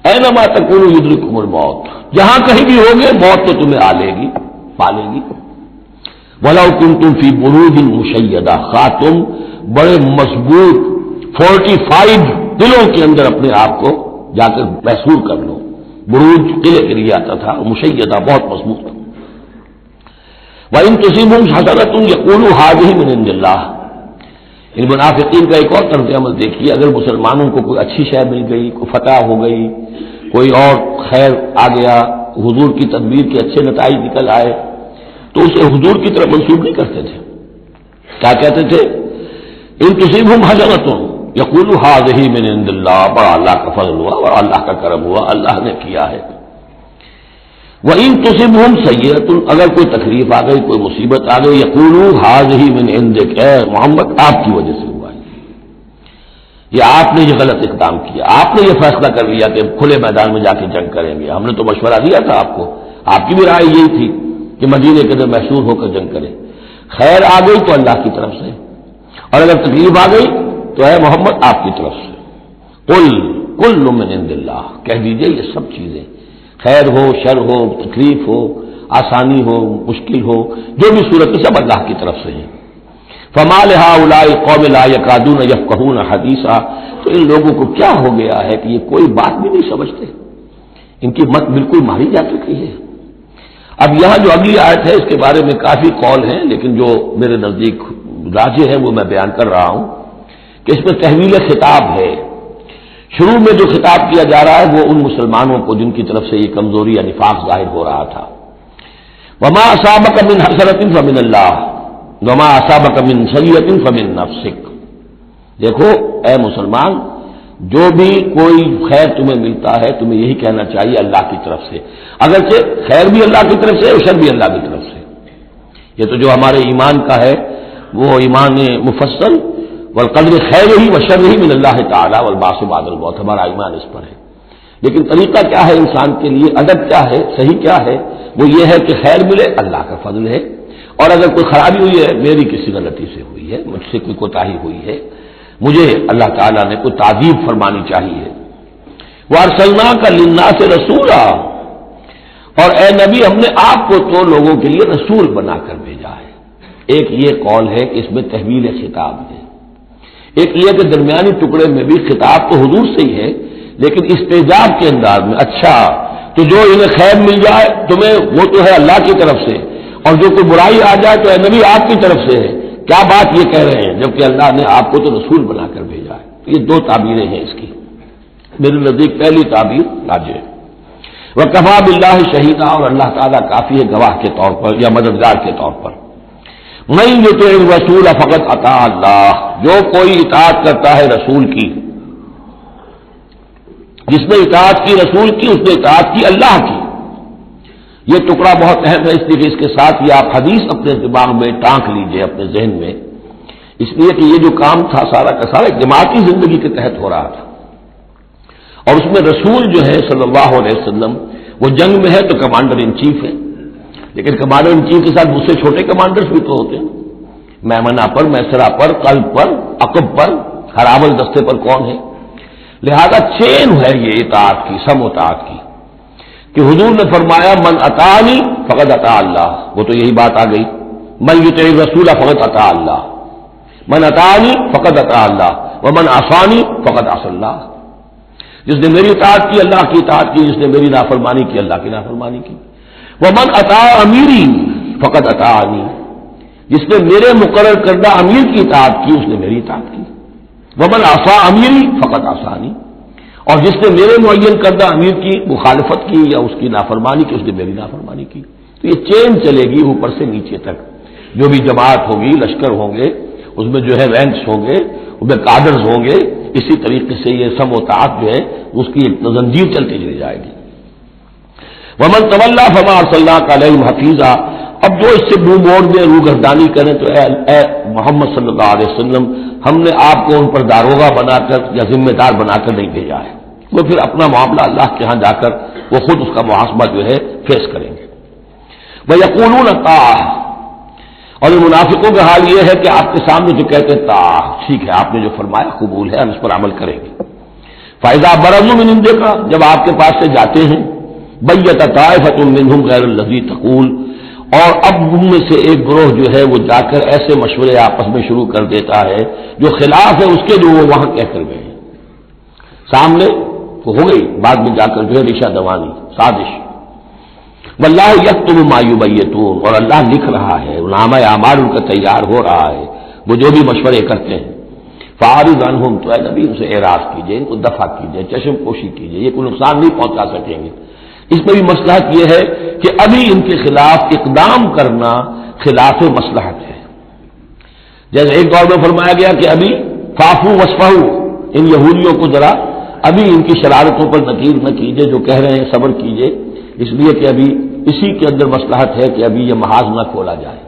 اینما تکونوا یدرککم الموت، جہاں کہیں بھی ہوگے موت تو تمہیں آ لے گی، پا لے گی۔ وَلَوْ كُنْتُمْ فِي بُرُوجٍ مُشَيَّدَةٍ، خواہ تم بڑے مضبوط فورٹیفائڈ قلعوں کے اندر اپنے آپ کو جا کر محصور کر لو، بروج قلعے کے لیے آتا تھا، مشیدہ بہت مضبوط۔ وَإِن تُصِبْهُمْ حَسَنَةٌ يَقُولُوا هَٰذِهِ مِنْ عِندِ اللَّهِ، ان منافقین کا ایک اور طرز عمل دیکھیے، اگر مسلمانوں کو کوئی اچھی شے مل گئی، کوئی فتح ہو گئی، کوئی اور خیر آ گیا، حضور کی تدبیر کے اچھے نتائج نکل آئے، تو اسے حضور کی طرف منسوب نہیں کرتے تھے، کیا کہتے تھے؟ ان تصیبہم حسنۃ یقولوا ھذہ من عند اللہ، بڑا اللہ کا فضل ہوا اور اللہ کا کرم ہوا، اللہ نے کیا ہے۔ وَإِن تُصِبْهُمْ سَيِّئَةٌ، اگر کوئی تکلیف آ گئی، کوئی مصیبت آ گئی، یقولوا هَٰذِهِ مِنْ عِندِكَ، اے محمد آپ کی وجہ سے ہوا ہے، یہ آپ نے یہ غلط اقدام کیا، آپ نے یہ فیصلہ کر لیا کہ کھلے میدان میں جا کے جنگ کریں گے، ہم نے تو مشورہ دیا تھا آپ کو، آپ کی بھی رائے یہی تھی کہ مدینے کے اندر محصور ہو کر جنگ کریں، خیر آ گئی تو اللہ کی طرف سے، اور اگر تکلیف آ گئی تو اے محمد آپ کی طرف سے، قل کل من عند اللہ، کہہ دیجئے یہ سب چیزیں، خیر ہو، شر ہو، تکلیف ہو، آسانی ہو، مشکل ہو، جو بھی صورت سب اللہ کی طرف سے ہے۔ فما لہؤلاء قوم لا یکادون یفقہون حدیثا، تو ان لوگوں کو کیا ہو گیا ہے کہ یہ کوئی بات بھی نہیں سمجھتے، ان کی مت بالکل ماری جا چکی ہے۔ اب یہاں جو اگلی آیت ہے اس کے بارے میں کافی قول ہیں، لیکن جو میرے نزدیک راجح ہے وہ میں بیان کر رہا ہوں کہ اس میں تحویل خطاب ہے۔ شروع میں جو خطاب کیا جا رہا ہے وہ ان مسلمانوں کو جن کی طرف سے یہ کمزوری یا نفاق ظاہر ہو رہا تھا۔ وما اصابک من حسنۃ فمن اللہ وما اصابک من سیئۃ فمن نفسک، دیکھو اے مسلمان، جو بھی کوئی خیر تمہیں ملتا ہے تمہیں یہی کہنا چاہیے اللہ کی طرف سے، اگرچہ خیر بھی اللہ کی طرف سے اور شر بھی اللہ کی طرف سے۔ یہ تو جو ہمارے ایمان کا ہے وہ ایمان مفصل، والقدر خیرہ وشرہ من اللہ تعالی والبعث بعد الموت، ہمارا ایمان اس پر ہے۔ لیکن طریقہ کیا ہے انسان کے لیے، ادب کیا ہے، صحیح کیا ہے، وہ یہ ہے کہ خیر ملے اللہ کا فضل ہے، اور اگر کوئی خرابی ہوئی ہے میری کسی غلطی سے ہوئی ہے، مجھ سے کوئی کوتاہی ہوئی ہے، مجھے اللہ تعالیٰ نے کوئی تعذیب فرمانی چاہیے۔ وَأَرْسَلْنَاكَ لِلنَّاسِ رَسُولًا، اور اے نبی ہم نے آپ کو تو لوگوں کے لیے رسول بنا کر بھیجا ہے۔ ایک یہ قول ہے کہ اس میں تحویل خطاب ہے، ایک یہ کہ درمیانی ٹکڑے میں بھی خطاب تو حضور سے ہی ہے لیکن استعجاب کے انداز میں، اچھا تو جو انہیں خیر مل جائے تمہیں وہ تو ہے اللہ کی طرف سے، اور جو کوئی برائی آ جائے تو اے نبی آپ کی طرف سے ہے، کیا بات یہ کہہ رہے ہیں جبکہ اللہ نے آپ کو تو رسول بنا کر بھیجا ہے۔ یہ دو تعبیریں ہیں اس کی، میرے نزدیک پہلی تعبیر راجح ہے، وَكَفَىٰ بِاللَّهِ شَهِيدًا، اور اللہ تعالیٰ کافی ہے گواہ کے طور پر یا مددگار کے طور پر۔ مَن يُطِعِ الرَّسُولَ فَقَدْ أَطَاعَ اللَّهَ، جو کوئی اطاعت کرتا ہے رسول کی، جس نے اطاعت کی رسول کی اس نے اطاعت کی اللہ کی۔ یہ ٹکڑا بہت اہم ہے، اس لیے کہ اس کے ساتھ یہ آپ حدیث اپنے دماغ میں ٹانک لیجئے، اپنے ذہن میں، اس لیے کہ یہ جو کام تھا سارا کا سارا جماعتی زندگی کے تحت ہو رہا تھا، اور اس میں رسول جو ہے صلی اللہ علیہ وسلم وہ جنگ میں ہے تو کمانڈر ان چیف ہے، لیکن کمانڈر ان چیف کے ساتھ دوسرے چھوٹے کمانڈرز بھی تو ہوتے ہیں، میمنہ پر، میسرہ پر، قلب پر، عقب پر، ہراول دستے پر کون ہے، لہذا چین ہے یہ اطاعت کی، سم اطاعت کی، کہ حضور نے فرمایا من اطاعنی فقد اطاع اللہ، وہ تو یہی بات آ گئی، من یطع الرسول فقد اطاع اللہ، من اطاعنی فقد اطاع اللہ ومن عصانی فقد عصى اللہ، جس نے میری اطاعت کی اللہ کی اطاعت کی، جس نے میری نافرمانی کی اللہ کی نافرمانی کی، ومن اطاع امیری فقد اطاعنی، جس نے میرے مقرر کردہ امیر کی اطاعت کی اس نے میری اطاعت کی، ومن عصى امیری فقد عصانی، اور جس نے میرے معین کردہ امیر کی مخالفت کی یا اس کی نافرمانی کی اس نے میری نافرمانی کی۔ تو یہ چین چلے گی اوپر سے نیچے تک، جو بھی جماعت ہوگی، لشکر ہوں گے، اس میں جو ہے رینکس ہوں گے، اس میں کادرز ہوں گے، اسی طریقے سے یہ سم و طاعت جو ہے اس کی ایک زنجیر چلتی چلی جائے گی۔ ومن تولی فما ارسلناک علیہم حفیظا، اب جو اس سے منہ موڑ دیں، روگردانی کریں تو اے محمد صلی اللہ علیہ وسلم ہم نے آپ کو ان پر داروغہ بنا کر یا ذمہ دار بنا کر نہیں بھیجا ہے، وہ پھر اپنا معاملہ اللہ کے ہاں جا کر وہ خود اس کا محاسبہ جو ہے فیس کریں گے۔ وَيَقُولُونَ طَاعَةٌ، اور یہ منافقوں کا حال یہ ہے کہ آپ کے سامنے جو کہتے ہیں طاعہ، ٹھیک ہے آپ نے جو فرمایا قبول ہے ہم اس پر عمل کریں گے۔ فَإِذَا بَرَزُوا مِنْ عِنْدِكَ، جب آپ کے پاس سے جاتے ہیں، بَيَّتَ طَائِفَةٌ مِّنْهُمْ غَيْرَ الَّذِي تَقُولُ، اور اب ان میں سے ایک گروہ جو ہے وہ جا کر ایسے مشورے آپس میں شروع کر دیتا ہے جو خلاف ہے اس کے جو وہ وہاں کہہ کر گئے ہیں، سامنے تو ہو گئی، بعد میں جا کر جو ہے رشا دوانی، سازش۔ واللہ یکتب ما یبیتون، اور اللہ لکھ رہا ہے، نامہ اعمال ان کا تیار ہو رہا ہے، وہ جو بھی مشورے کرتے ہیں۔ فاعرض عنہم، تو اے نبی ان سے اعراض کیجئے، ان کو دفع کیجئے، چشم پوشی کیجئے، یہ کوئی نقصان نہیں پہنچا سکیں گے۔ اس میں بھی مصلحت یہ ہے کہ ابھی ان کے خلاف اقدام کرنا خلاف مصلحت ہے، جیسے ایک دور میں فرمایا گیا کہ ابھی فاعفوا واصفحوا، ان یہودیوں کو ذرا ابھی ان کی شرارتوں پر نکیر نہ کیجئے، جو کہہ رہے ہیں صبر کیجئے، اس لیے کہ ابھی اسی کے اندر مصلحت ہے کہ ابھی یہ محاذ نہ کھولا جائے۔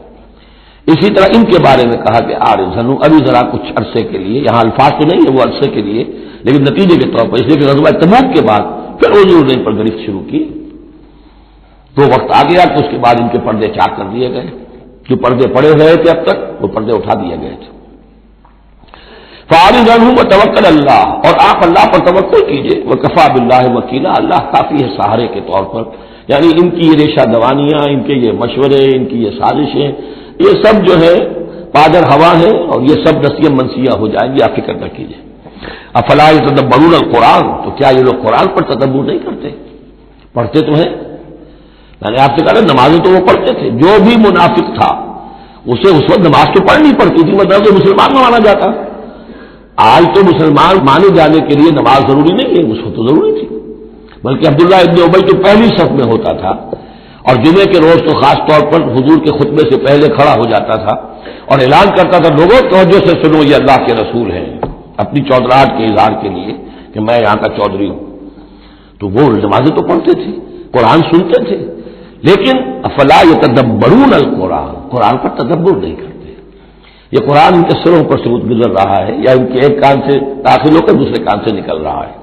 اسی طرح ان کے بارے میں کہا کہ آرزنو، ابھی ذرا کچھ عرصے کے لیے، یہاں الفاظ تو نہیں ہے وہ عرصے کے لیے، لیکن نتیجے کے طور پر اس لیے کہ غزوہ تبوک کے بعد پھر حضور نے ان پر گرفت شروع کی، تو وقت آ گیا کہ اس کے بعد ان کے پردے چاک کر دیے گئے، جو پردے پڑے ہوئے تھے اب تک وہ پردے اٹھا دیے گئے تھے۔ فَأَعْرِضْ عَنْهُمْ وَتَوَكَّلْ عَلَى اللَّهِ، اور آپ اللہ پر توکل کیجئے، وَكَفَىٰ بِاللَّهِ وَكِيلًا، اللہ کافی ہے سہارے کے طور پر۔ یعنی ان کی یہ ریشہ دوانیاں، ان کے یہ مشورے، ان کی یہ سازشیں، یہ سب جو ہے پادر ہوا ہے، اور یہ سب نسیاں منسیاں ہو جائیں گی، آپ فکر نہ کیجئے۔ افلا یتدبرون القرآن، تو کیا یہ لوگ قرآن پر تدبر نہیں کرتے؟ پڑھتے تو ہیں، میں نے آپ سے کہا نمازیں تو وہ پڑھتے تھے، جو بھی منافق تھا اسے اس وقت نماز تو پڑھنی پڑتی تھی، مطلب تو مسلمان نہ مانا جاتا۔ آج تو مسلمان مانے جانے کے لیے نماز ضروری نہیں ہے، اس وقت تو ضروری تھی، بلکہ عبداللہ ابن ابی تو پہلی صف میں ہوتا تھا، اور جمعے کے روز تو خاص طور پر حضور کے خطبے سے پہلے کھڑا ہو جاتا تھا اور اعلان کرتا تھا، لوگوں توجہ سے سنو، یہ اللہ کے رسول ہیں، اپنی چودراہٹ کے اظہار کے لیے کہ میں یہاں کا چودھری ہوں۔ تو وہ نمازیں تو پڑھتے تھے، قرآن سنتے تھے، لیکن افلا یتدبرون القرآن، قرآن پر تدبر نہیں کرتے۔ یہ قرآن ان کے سروں پر سے گزر رہا ہے، یا ان کے ایک کان سے داخل ہو کر دوسرے کان سے نکل رہا ہے۔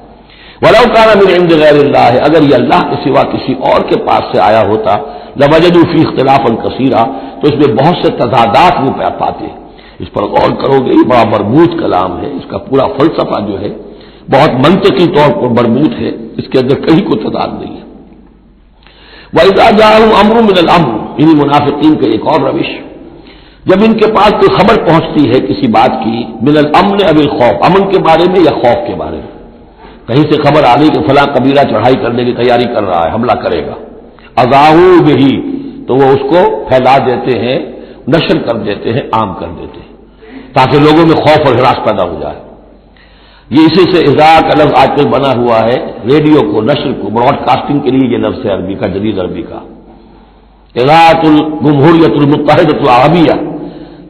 وَلَوْ كَانَ مِنْ عِنْدِ غَيْرِ اللَّهِ، اگر یہ اللہ کے سوا کسی اور کے پاس سے آیا ہوتا، لَوَجَدُوا فِيهِ اخْتِلَافًا كَثِيرًا، تو اس میں بہت سے تضادات وہ پاتے۔ اس پر غور کرو گے، یہ بڑا مربوط کلام ہے، اس کا پورا فلسفہ جو ہے بہت منطقی طور پر مربوط ہے، اس کے اندر کہیں کوئی تضاد نہیں ہے۔ وَإِذَا جَاءَهُمْ أَمْرٌ مِّنَ الْأَمْرِ، ان منافقین کا ایک اور روش، جب ان کے پاس کوئی خبر پہنچتی ہے کسی بات کی، من الامن اب الخوف، امن کے بارے میں یا خوف کے بارے میں، کہیں سے خبر آ گئی کہ فلاں قبیلہ چڑھائی کرنے کی تیاری کر رہا ہے، حملہ کرے گا، اذاعوا بہ، تو وہ اس کو پھیلا دیتے ہیں، نشر کر دیتے ہیں، عام کر دیتے ہیں، تاکہ لوگوں میں خوف اور ہراس پیدا ہو جائے۔ یہ اسی سے اذاعہ کا لفظ آج کل بنا ہوا ہے، ریڈیو کو، نشر کو، براڈ کاسٹنگ کے لیے یہ لفظ ہے عربی کا، جدید عربی کا، اذاعۃ الجمہوریۃ المتحدۃ العربیہ،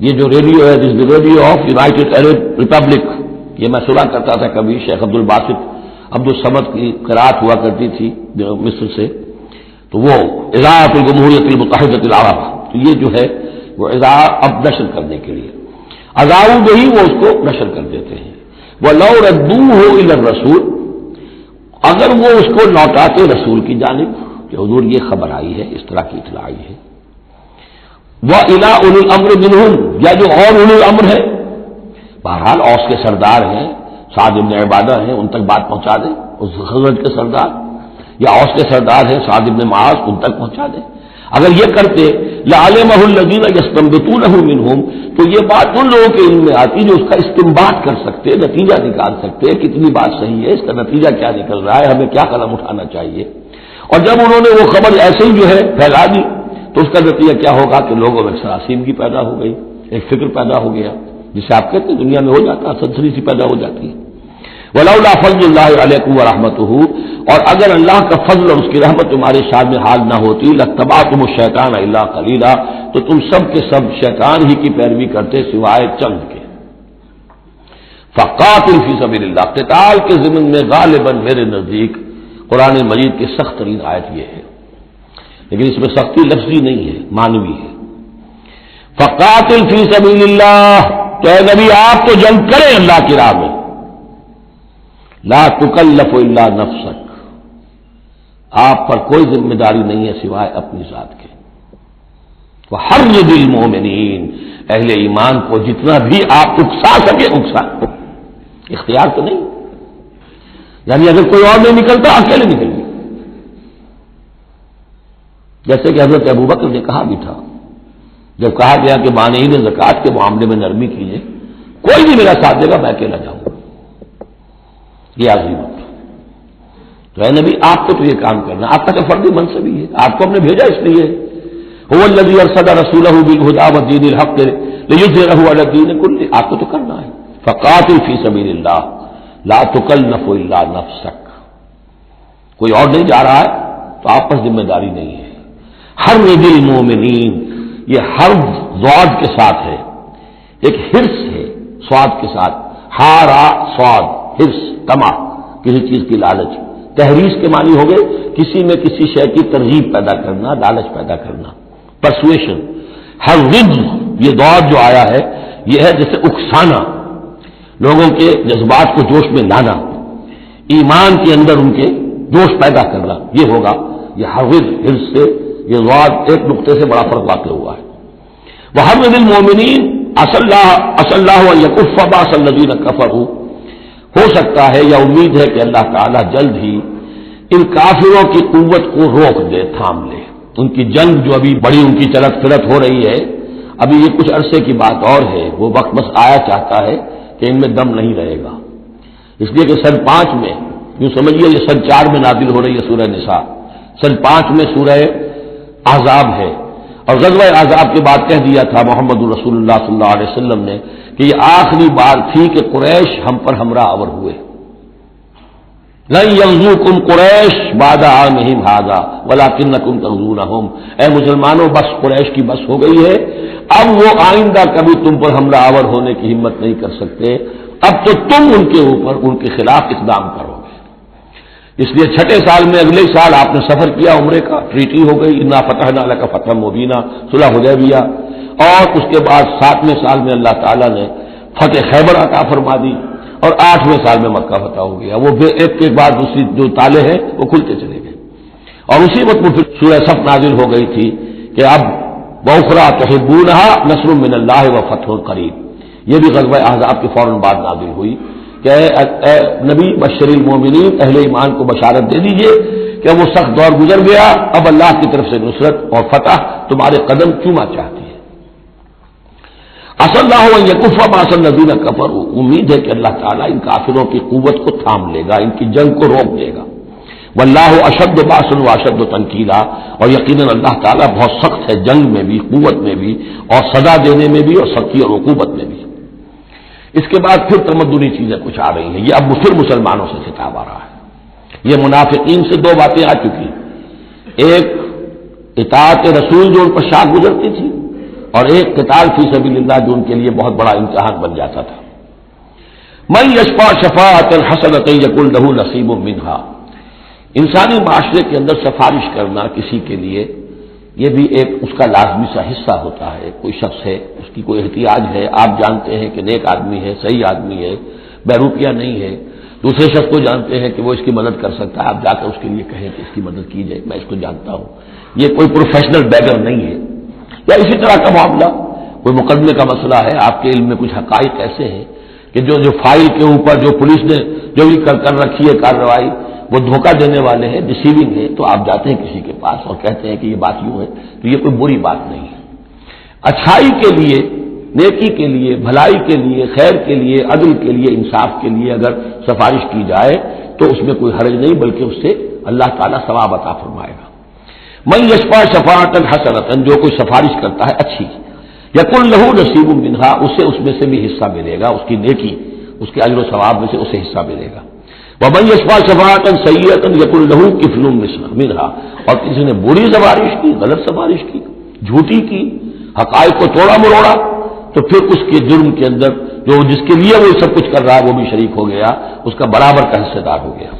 یہ جو ریڈیو ہے، this radio of United Arab republic, یہ میں سنا کرتا تھا کبھی، شیخ عبد الباسط عبد الصمد کی قرات ہوا کرتی تھی مصر سے، تو وہ اذاعۃ الجمہوریۃ المتحدۃ العرب، تو یہ جو ہے وہ اذاعہ اب نشر کرنے کے لیے، اذاعوا بہ، وہ اس کو نشر کر دیتے ہیں۔ وَلَوْ رَدُّوهُ إِلَى الرَّسُولِ، اگر وہ اس کو لوٹاتے رسول کی جانب کہ حضور یہ خبر آئی ہے، اس طرح کی اطلاع آئی ہے، وَإِلَىٰ أُولِي الْأَمْرِ مِنْهُمْ، یا جو اور اولو الامر ہے، بہرحال اوس کے سردار ہیں، سعد بن عبادہ ہیں، ان تک بات پہنچا دیں، اس خزرج کے سردار، یا اوس کے سردار ہیں سعد بن معاذ، ان تک پہنچا دیں۔ اگر یہ کرتے لَعَلِمَهُ الَّذِينَ يَسْتَنبِطُونَهُ مِنْهُمْ، تو یہ بات ان لوگوں کے علم میں آتی جو اس کا استنباط کر سکتے، نتیجہ نکال سکتے، کتنی بات صحیح ہے، اس کا نتیجہ کیا نکل رہا ہے، ہمیں کیا قدم اٹھانا چاہیے۔ اور جب انہوں نے وہ خبر ایسے ہی جو ہے پھیلا دی، تو اس کا نتیجہ کیا ہوگا کہ لوگوں میں سراسیمگی پیدا ہو گئی، ایک فکر پیدا ہو گیا، جسے آپ کہتے ہیں دنیا میں ہو جاتا ہے، سنسنی سی پیدا ہو جاتی ہے۔ وَلَوْلَا فَضْلُ اللَّهِ عَلَيْكُمْ وَرَحْمَتُهُ، اور اگر اللہ کا فضل اور اس کی رحمت تمہارے شان میں حال نہ ہوتی، لَاتَّبَعْتُمُ الشَّيْطَانَ إِلَّا قَلِيلًا، تو تم سب کے سب شیطان ہی کی پیروی کرتے سوائے چند کے۔ فَقَاتِلْ فِي سَبِيلِ اللَّهِ، قتال کے ضمن میں غالباً میرے نزدیک قرآن مجید کی سخت ترین آیت یہ ہے، لیکن اس میں سختی لفظی نہیں ہے، معنوی ہے۔ فَقَاتِلْ فِي سَبِيلِ اللَّهِ، تو اے نبی آپ تو جنگ کریں اللہ کی راہ میں، لا تکلف الا نفسک، آپ پر کوئی ذمہ داری نہیں ہے سوائے اپنی ذات کے۔ وحرض المؤمنین، اہل ایمان کو جتنا بھی آپ اکسا سکے اکسا، اختیار تو نہیں، یعنی اگر کوئی اور نہیں نکلتا اکیلے نکلیے، جیسے کہ حضرت ابوبکر نے کہا بھی تھا جب کہا گیا کہ مانعین زکوٰۃ کے معاملے میں نرمی کیجیے، کوئی نہیں میرا ساتھ دے گا میں اکیلا جاؤں گا، یہ عظیم ہے۔ تو اے نبی آپ کو تو یہ کام کرنا، آپ کا تو فردی منصب ہی ہے، آپ کو ہم نے بھیجا اس لیے، هو الذی ارسل رسولہ بالہدی ودین الحق لیظہرہ علی الدین کلہ، آپ کو تو کرنا ہے۔ فقاتل فی سبیل اللہ لا تکلف الا نفسک، کوئی اور نہیں جا رہا ہے تو آپ پر ذمہ داری نہیں ہے۔ حرض المؤمنین، یہ حرض ضاد کے ساتھ ہے، ایک حرص ہے صاد کے ساتھ، ہارا صاد، حرص طمع، کسی چیز کی لالچ، تحریص کے معنی ہو گئے کسی میں کسی شے کی ترغیب پیدا کرنا، لالچ پیدا کرنا، پرسویشن. حرض، یہ دور جو آیا ہے یہ ہے جیسے اکسانا، لوگوں کے جذبات کو جوش میں لانا، ایمان کے اندر ان کے جوش پیدا کرنا، یہ ہوگا. یہ حرض، حرص سے یہ ضاد ایک نقطے سے بڑا فرق واقع ہوا ہے. وحرض المومنین عسى الله ان يكف باس الذين كفروا، ہو سکتا ہے یا امید ہے کہ اللہ تعالیٰ جلد ہی ان کافروں کی قوت کو روک دے، تھام لے. ان کی جنگ جو ابھی بڑی ان کی چلت پھرت ہو رہی ہے، ابھی یہ کچھ عرصے کی بات اور ہے، وہ وقت بس آیا چاہتا ہے کہ ان میں دم نہیں رہے گا. اس لیے کہ سن 5 میں، یوں سمجھیے یہ سن 4 میں نازل ہو رہی ہے سورہ نساء، سن 5 میں سورہ احزاب ہے، اور غزوہ احزاب کے بعد کہہ دیا تھا محمد رسول اللہ صلی اللہ علیہ وسلم نے کہ یہ آخری بار تھی کہ قریش ہم پر ہمراہ آور ہوئے. لن یغزوکم قریش بعد عامہم ھذا ولکنکم تغزونہم، اے مسلمانوں بس قریش کی بس ہو گئی ہے، اب وہ آئندہ کبھی تم پر حملہ آور ہونے کی ہمت نہیں کر سکتے، اب تو تم ان کے اوپر ان کے خلاف اقدام کرو گے. اس لیے 6 سال میں اگلے سال آپ نے سفر کیا عمرے کا، ٹریٹی ہو گئی، انا فتحنا لک فتحا مبینا، صلح حدیبیہ، اور اس کے بعد 7ویں سال میں اللہ تعالیٰ نے فتح خیبر عطا فرما دی، اور 8ویں سال میں مکہ فتح ہو گیا. وہ ایک کے بعد دوسری جو تالے ہیں وہ کھلتے چلے گئے، اور اسی وقت وہ پھر سورہ صف نازل ہو گئی تھی کہ اب وَأُخْرَىٰ تُحِبُّونَهَا نَصْرٌ مِّنَ اللَّهِ وَفَتْحٌ قَرِيبٌ. یہ بھی غزوہ احزاب کے فوراً بعد نازل ہوئی کہ اے نبی بشر المومنین، اہل ایمان کو بشارت دے دیجئے کہ وہ سخت دور گزر گیا، اب اللہ کی طرف سے نصرت اور فتح تمہارے قدم چوما چاہتی ہے. عسى الله ان يكف باس الذين كفروا، امید ہے کہ اللہ تعالیٰ ان کافروں کی قوت کو تھام لے گا، ان کی جنگ کو روک دے گا. واللہ اشد باسا واشد تنکیلا، اور یقیناً اللہ تعالیٰ بہت سخت ہے جنگ میں بھی، قوت میں بھی، اور سزا دینے میں بھی، اور سختی اور عقوبت میں بھی. اس کے بعد پھر تمدنی چیزیں کچھ آ رہی ہیں. یہ اب پھر مسلمانوں سے خطاب آ رہا ہے. یہ منافقین سے 2 باتیں آ چکی، ایک اطاعت رسول جو ان پر شاہ گزرتی تھی، اور ایک قتال فی سبیل اللہ جو ان کے لیے بہت بڑا امتحان بن جاتا تھا. من یشفع شفاعۃ حسنۃ یکن لہ نصیب منہا، انسانی معاشرے کے اندر سفارش کرنا کسی کے لیے یہ بھی ایک اس کا لازمی سا حصہ ہوتا ہے. کوئی شخص ہے، اس کی کوئی احتیاج ہے، آپ جانتے ہیں کہ نیک آدمی ہے، صحیح آدمی ہے، بیروپیہ نہیں ہے، دوسرے شخص کو جانتے ہیں کہ وہ اس کی مدد کر سکتا ہے، آپ جا کر اس کے لیے کہیں کہ اس کی مدد کی جائے، میں اس کو جانتا ہوں، یہ کوئی پروفیشنل بیگر نہیں ہے. یا اسی طرح کا معاملہ، کوئی مقدمے کا مسئلہ ہے، آپ کے علم میں کچھ حقائق ایسے ہیں کہ جو فائل کے اوپر جو پولیس نے جو بھی کر رکھی ہے کارروائی، وہ دھوکہ دینے والے ہیں، ڈسیونگ ہے، تو آپ جاتے ہیں کسی کے پاس اور کہتے ہیں کہ یہ بات یوں ہے، تو یہ کوئی بری بات نہیں ہے. اچھائی کے لیے، نیکی کے لیے، بھلائی کے لیے، خیر کے لیے، عدل کے لیے، انصاف کے لیے اگر سفارش کی جائے تو اس میں کوئی حرج نہیں، بلکہ اس سے اللہ تعالیٰ ثواب عطا فرمائے گا. من یشفع شفاعۃ حسنۃ، جو کوئی سفارش کرتا ہے اچھی، یکن لہ نصیب منہا، اسے اس میں سے بھی حصہ ملے گا، اس کی نیکی، اس کے اجر و ثواب میں سے اسے حصہ ملے گا. ومن یشفع شفاعۃ سیئۃ یکن لہ کفل منہا، اور کسی نے بری سفارش کی، غلط سفارش کی، جھوٹی کی، حقائق کو توڑا مروڑا، تو پھر اس کے جرم کے اندر جو جس کے لیے وہ سب کچھ کر رہا ہے وہ بھی شریک ہو گیا، اس کا برابر کا حصہ دار ہو گیا.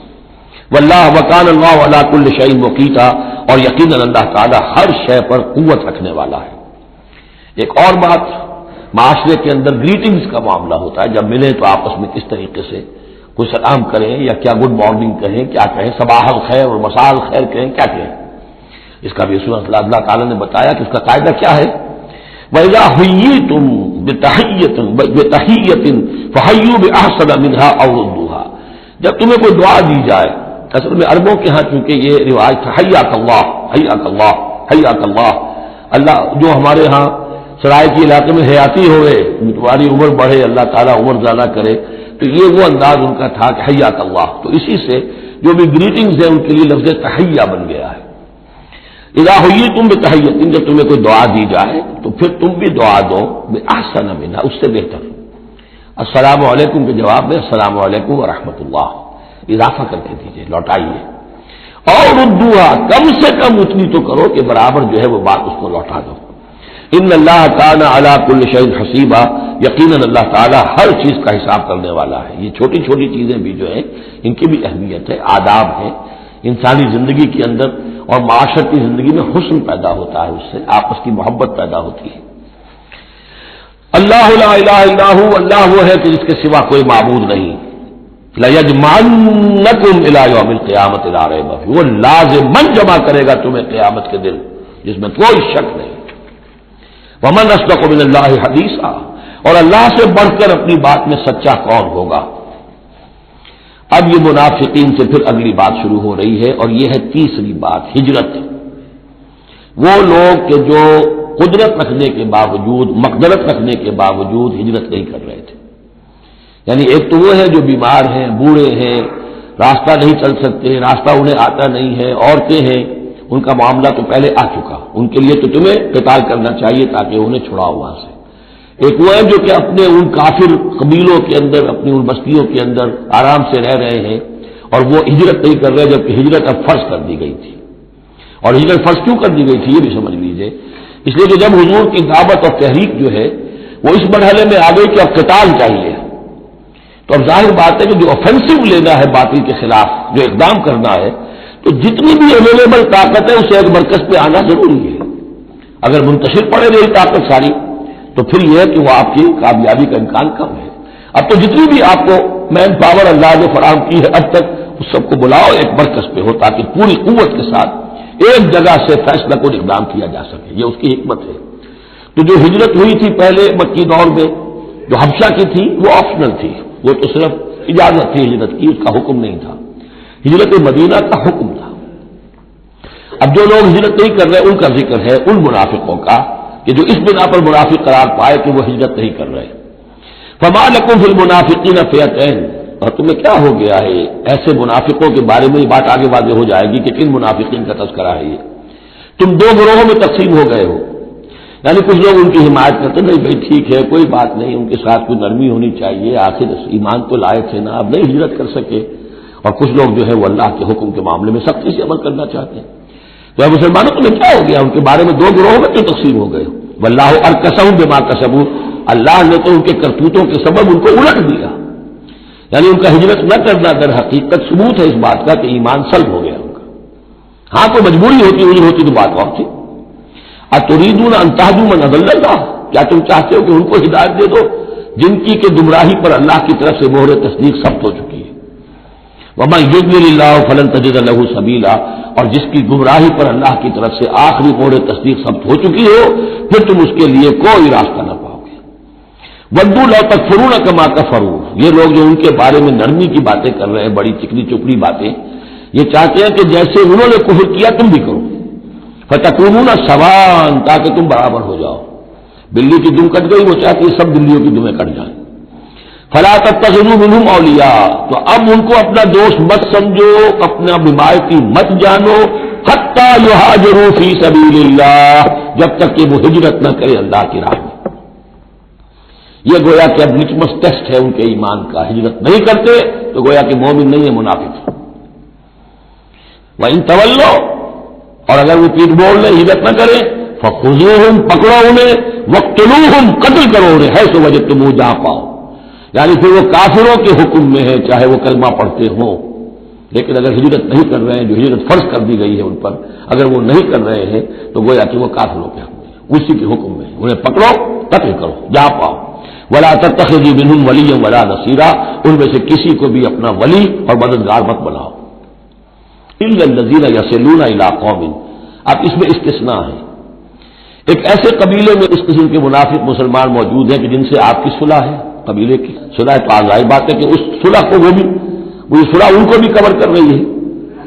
واللہ وکان اللہ علی کل شیء مقیتا، اور یقیناً اللہ تعالیٰ ہر شے پر قوت رکھنے والا ہے. ایک اور بات، معاشرے کے اندر گریٹنگز کا معاملہ ہوتا ہے، جب ملیں تو آپس میں کس طریقے سے کوئی سلام کریں، یا کیا گڈ مارننگ کہیں، کیا کہیں، صباح الخیر اور مساء الخیر کہیں، کیا کہیں. اس کا بھی اللہ تعالیٰ نے بتایا کہ اس کا قاعدہ کیا ہے. وَإِذَا حُيِّيتُم بِتَحِيَّةٍ فَحَيُّوا بِأَحْسَنَ مِنْهَا أَوْ رُدُّوهَا، جب تمہیں کوئی دعا دی جائے، اصل میں عربوں کے ہاں چونکہ یہ رواج تھا حیاک اللہ حیاک اللہ حیاک اللہ، اللہ جو ہمارے ہاں سرائے کے علاقے میں حیاتی ہوئے، تمہاری عمر بڑھے، اللہ تعالیٰ عمر زیادہ کرے، تو یہ وہ انداز ان کا تھا کہ حیاک اللہ. تو اسی سے جو بھی گریٹنگز ہیں ان کے لیے لفظ تحیہ بن گیا ہے. اذا حییتم بتحیۃ، جب تمہیں کوئی دعا دی جائے تو پھر تم بھی دعا دو بأحسن منہا، اس سے بہتر. السلام علیکم کے جواب میں السلام علیکم ورحمۃ اللہ اضافہ کر کے دیجیے، لوٹائیے. اور ردوہا، کم سے کم اتنی تو کرو کہ برابر جو ہے وہ بات اس کو لوٹا دو. ان اللہ کان علی کل شیء حسیبا، یقیناً اللہ تعالیٰ ہر چیز کا حساب کرنے والا ہے. یہ چھوٹی چھوٹی چیزیں بھی جو ہیں ان کی بھی اہمیت ہے، آداب ہے. انسانی زندگی کے اندر اور معاشرتی زندگی میں حسن پیدا ہوتا ہے، اس سے آپس کی محبت پیدا ہوتی ہے. اللہ لا الہ الا ہو، اللہ وہ ہے کہ جس کے سوا کوئی معبود نہیں. لَيَجْمَعَنَّكُمْ إِلَىٰ يَوْمِ الْقِيَامَةِ لَا رَيْبَ فِيهِ، وہ لازماً جمع کرے گا تمہیں قیامت کے دن جس میں کوئی شک نہیں. وَمَنْ أَصْدَقُ مِنَ اللَّهِ حَدِيثًا، اور اللہ سے بڑھ کر اپنی بات میں سچا کون ہوگا. اب یہ منافقین سے پھر اگلی بات شروع ہو رہی ہے، اور یہ ہے تیسری بات، ہجرت. وہ لوگ کہ جو قدرت رکھنے کے باوجود، مقدرت رکھنے کے باوجود ہجرت نہیں کر رہے تھے. یعنی ایک تو وہ ہے جو بیمار ہیں، بوڑھے ہیں، راستہ نہیں چل سکتے، راستہ انہیں آتا نہیں ہے، عورتیں ہیں، ان کا معاملہ تو پہلے آ چکا، ان کے لیے تو تمہیں قتال کرنا چاہیے تاکہ انہیں چھڑاؤ وہاں سے. ایک وہ ہے جو کہ اپنے ان کافر قبیلوں کے اندر، اپنی ان بستیوں کے اندر آرام سے رہ رہے ہیں اور وہ ہجرت نہیں کر رہے، جبکہ ہجرت اب فرض کر دی گئی تھی. اور ہجرت فرض کیوں کر دی گئی تھی یہ بھی سمجھ لیجئے. اس لیے کہ جب حضور کی دعوت اور تحریک جو ہے وہ اس مرحلے میں آ گئی کہ اب قتال چاہیے، تو اب ظاہر بات ہے کہ جو آفینسو لینا ہے باطل کے خلاف، جو اقدام کرنا ہے، تو جتنی بھی اویلیبل طاقت ہے اسے ایک مرکز پہ آنا ضروری ہے. اگر منتشر پڑے رہی طاقت ساری تو پھر یہ ہے کہ وہ آپ کی کامیابی کا امکان کم ہے. اب تو جتنی بھی آپ کو مین پاور اللہ نے فراہم کی ہے اب تک، اس سب کو بلاؤ ایک مرکز پہ ہو تاکہ پوری قوت کے ساتھ ایک جگہ سے فیصلہ کو اقدام کیا جا سکے. یہ اس کی حکمت ہے. تو جو ہجرت ہوئی تھی پہلے مکی دور میں، جو حبشہ کی تھی، وہ آپشنل تھی، وہ تو صرف اجازت تھی ہجرت کی، اس کا حکم نہیں تھا. ہجرت مدینہ کا حکم تھا. اب جو لوگ ہجرت نہیں کر رہے ان کا ذکر ہے ان منافقوں کا کہ جو اس بنا پر منافق قرار پائے کہ وہ ہجرت نہیں کر رہے. فما لکم فی المنافقین فئتین، اور تمہیں کیا ہو گیا ہے ایسے منافقوں کے بارے میں. یہ بات آگے واضح ہو جائے گی کہ کن منافقین کا تذکرہ ہے. یہ تم دو گروہوں میں تقسیم ہو گئے ہو. یعنی کچھ لوگ ان کی حمایت کرتے نہیں بھائی ٹھیک ہے کوئی بات نہیں، ان کے ساتھ کوئی نرمی ہونی چاہیے، آخر ایمان تو لائے تھے نا، اب نہیں ہجرت کر سکے. اور کچھ لوگ جو ہے وہ اللہ کے حکم کے معاملے میں سختی سے عمل کرنا چاہتے ہیں. تو مسلمانوں تمہیں کیا ہو گیا؟ ان کے بارے میں دو گروہوں میں کیوں تقسیم ہو گئے؟ واللہ ارکسہم بما کسبوا، اللہ نے تو ان کے کرتوتوں کے سبب ان کو الٹ دیا. یعنی ان کا ہجرت نہ کرنا در حقیقت ثبوت ہے اس بات کا کہ ایمان سلب ہو گیا ان کا. ہاں کوئی مجبوری ہوتی نہیں ہوتی تو بات اور تھی. اتریدون ان تهدوا من اضل اللہ، کیا تم چاہتے ہو کہ ان کو ہدایت دے دو جن کی کہ گمراہی پر اللہ کی طرف سے مہر تصدیق ثبت ہو چکی ہے. ومن یضلل اللہ فلن تجد له سبیلا، اور جس کی گمراہی پر اللہ کی طرف سے آخری مہر تصدیق ثبت ہو چکی ہو پھر تم اس کے لیے کوئی راستہ نہ پاؤ گے. ودوا لو تکفرون کما کفروا، یہ لوگ جو ان کے بارے میں نرمی کی باتیں کر رہے ہیں، بڑی چکنی چپڑی باتیں، یہ چاہتے ہیں کہ جیسے انہوں نے کفر کیا تم بھی کرو. فتکونون سواء، تاکہ تم برابر ہو جاؤ. بلی کی دم کٹ گئی، وہ چاہتی ہے سب بلیوں کی دمیں کٹ جائیں. فلا تتخذوا منهم اولیاء، تو اب ان کو اپنا دوست مت سمجھو، اپنا حمایتی مت جانو. حتی یہاجروا فی سبیل اللہ، جب تک کہ وہ ہجرت نہ کرے اللہ کی راہ میں. یہ گویا کہ اب لٹمس ٹیسٹ ہے ان کے ایمان کا. ہجرت نہیں کرتے تو گویا کہ مومن نہیں ہے، منافق. وَإِن تَوَلَّوْا، اور اگر وہ پیٹ موڑ لیں، ہجرت نہ کریں، فَخُذُوهُمْ، پکڑو انہیں، وَاقْتُلُوهُمْ، قتل کرو انہیں، حیث وجدتموہ، جہاں پاؤ. یعنی پھر وہ کافروں کے حکم میں ہے چاہے وہ کلمہ پڑھتے ہوں، لیکن اگر ہجرت نہیں کر رہے ہیں، جو ہجرت فرض کر دی گئی ہے ان پر، اگر وہ نہیں کر رہے ہیں تو گویا کہ وہ کافروں کے حکم میں، اسی کے حکم میں. انہیں پکڑو، قتل کرو جہاں پاؤ. وَلَا تَتَّخِذُوا مِنْهُمْ وَلِيًّا وَلَا نَصِيرًا، ان میں سے کسی کو بھی اپنا ولی اور مددگار مت بناؤ. إِلَّا الَّذِينَ يَصِلُونَ إِلَىٰ قَوْمٍ، اب اس میں استثناء ہے. ایک ایسے قبیلے میں اس قسم کے منافق مسلمان موجود ہیں کہ جن سے آپ کی صلح ہے، قبیلے کی صلح ہے، تو ظاہر بات ہے کہ اس صلح کو وہ صلح ان کو بھی کور کر رہی ہے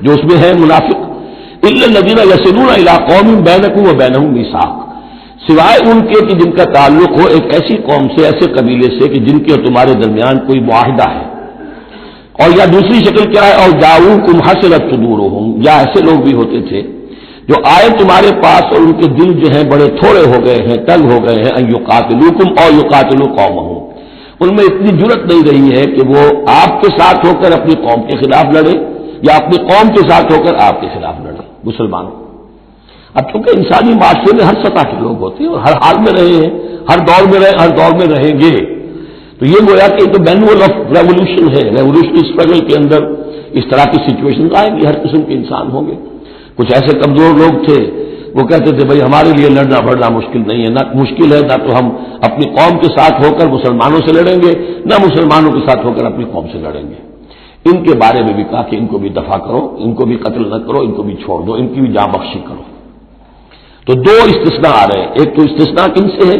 جو اس میں ہے منافق. إِلَّا الَّذِينَ يَصِلُونَ إِلَىٰ قَوْمٍ بَيْنَكُمْ وَبَيْنَهُم مِّيثَاقٌ، سوائے ان کے کہ جن کا تعلق ہو ایک ایسی قوم سے، ایسے قبیلے سے کہ جن کے اور تمہارے درمیان کوئی معاہدہ ہے. اور یا دوسری شکل کیا ہے، اور جاؤکم حصرت صدورہم، یا ایسے لوگ بھی ہوتے تھے جو آئے تمہارے پاس اور ان کے دل جو ہیں بڑے تھوڑے ہو گئے ہیں، تنگ ہو گئے ہیں، ان یقاتلوکم او یقاتلوا قومہم، ان میں اتنی جرأت نہیں رہی ہے کہ وہ آپ کے ساتھ ہو کر اپنی قوم کے خلاف لڑے یا اپنی قوم کے ساتھ ہو کر آپ کے خلاف لڑے. مسلمانوں اب چونکہ انسانی معاشرے میں ہر سطح کے لوگ ہوتے ہیں اور ہر حال میں رہے ہیں، ہر دور میں رہے، ہر دور میں رہیں گے. تو یہ گویا کہ تو مینول آف ریولیوشن ہے. ریولیوشنری اسٹرگل کے اندر اس طرح کی سچویشن آئیں گی، ہر قسم کے انسان ہوں گے. کچھ ایسے کمزور لوگ تھے وہ کہتے تھے بھائی ہمارے لیے لڑنا بڑھنا مشکل نہیں ہے، نہ مشکل ہے نہ تو ہم اپنی قوم کے ساتھ ہو کر مسلمانوں سے لڑیں گے، نہ مسلمانوں کے ساتھ ہو کر اپنی قوم سے لڑیں گے. ان کے بارے میں بھی کہا کہ ان کو بھی دفاع کرو، ان کو بھی قتل نہ کرو، ان کو بھی چھوڑ دو، ان کی بھی جاں بخشی کرو. تو دو استثناء آ رہے ہیں. ایک تو استثناء کن سے ہے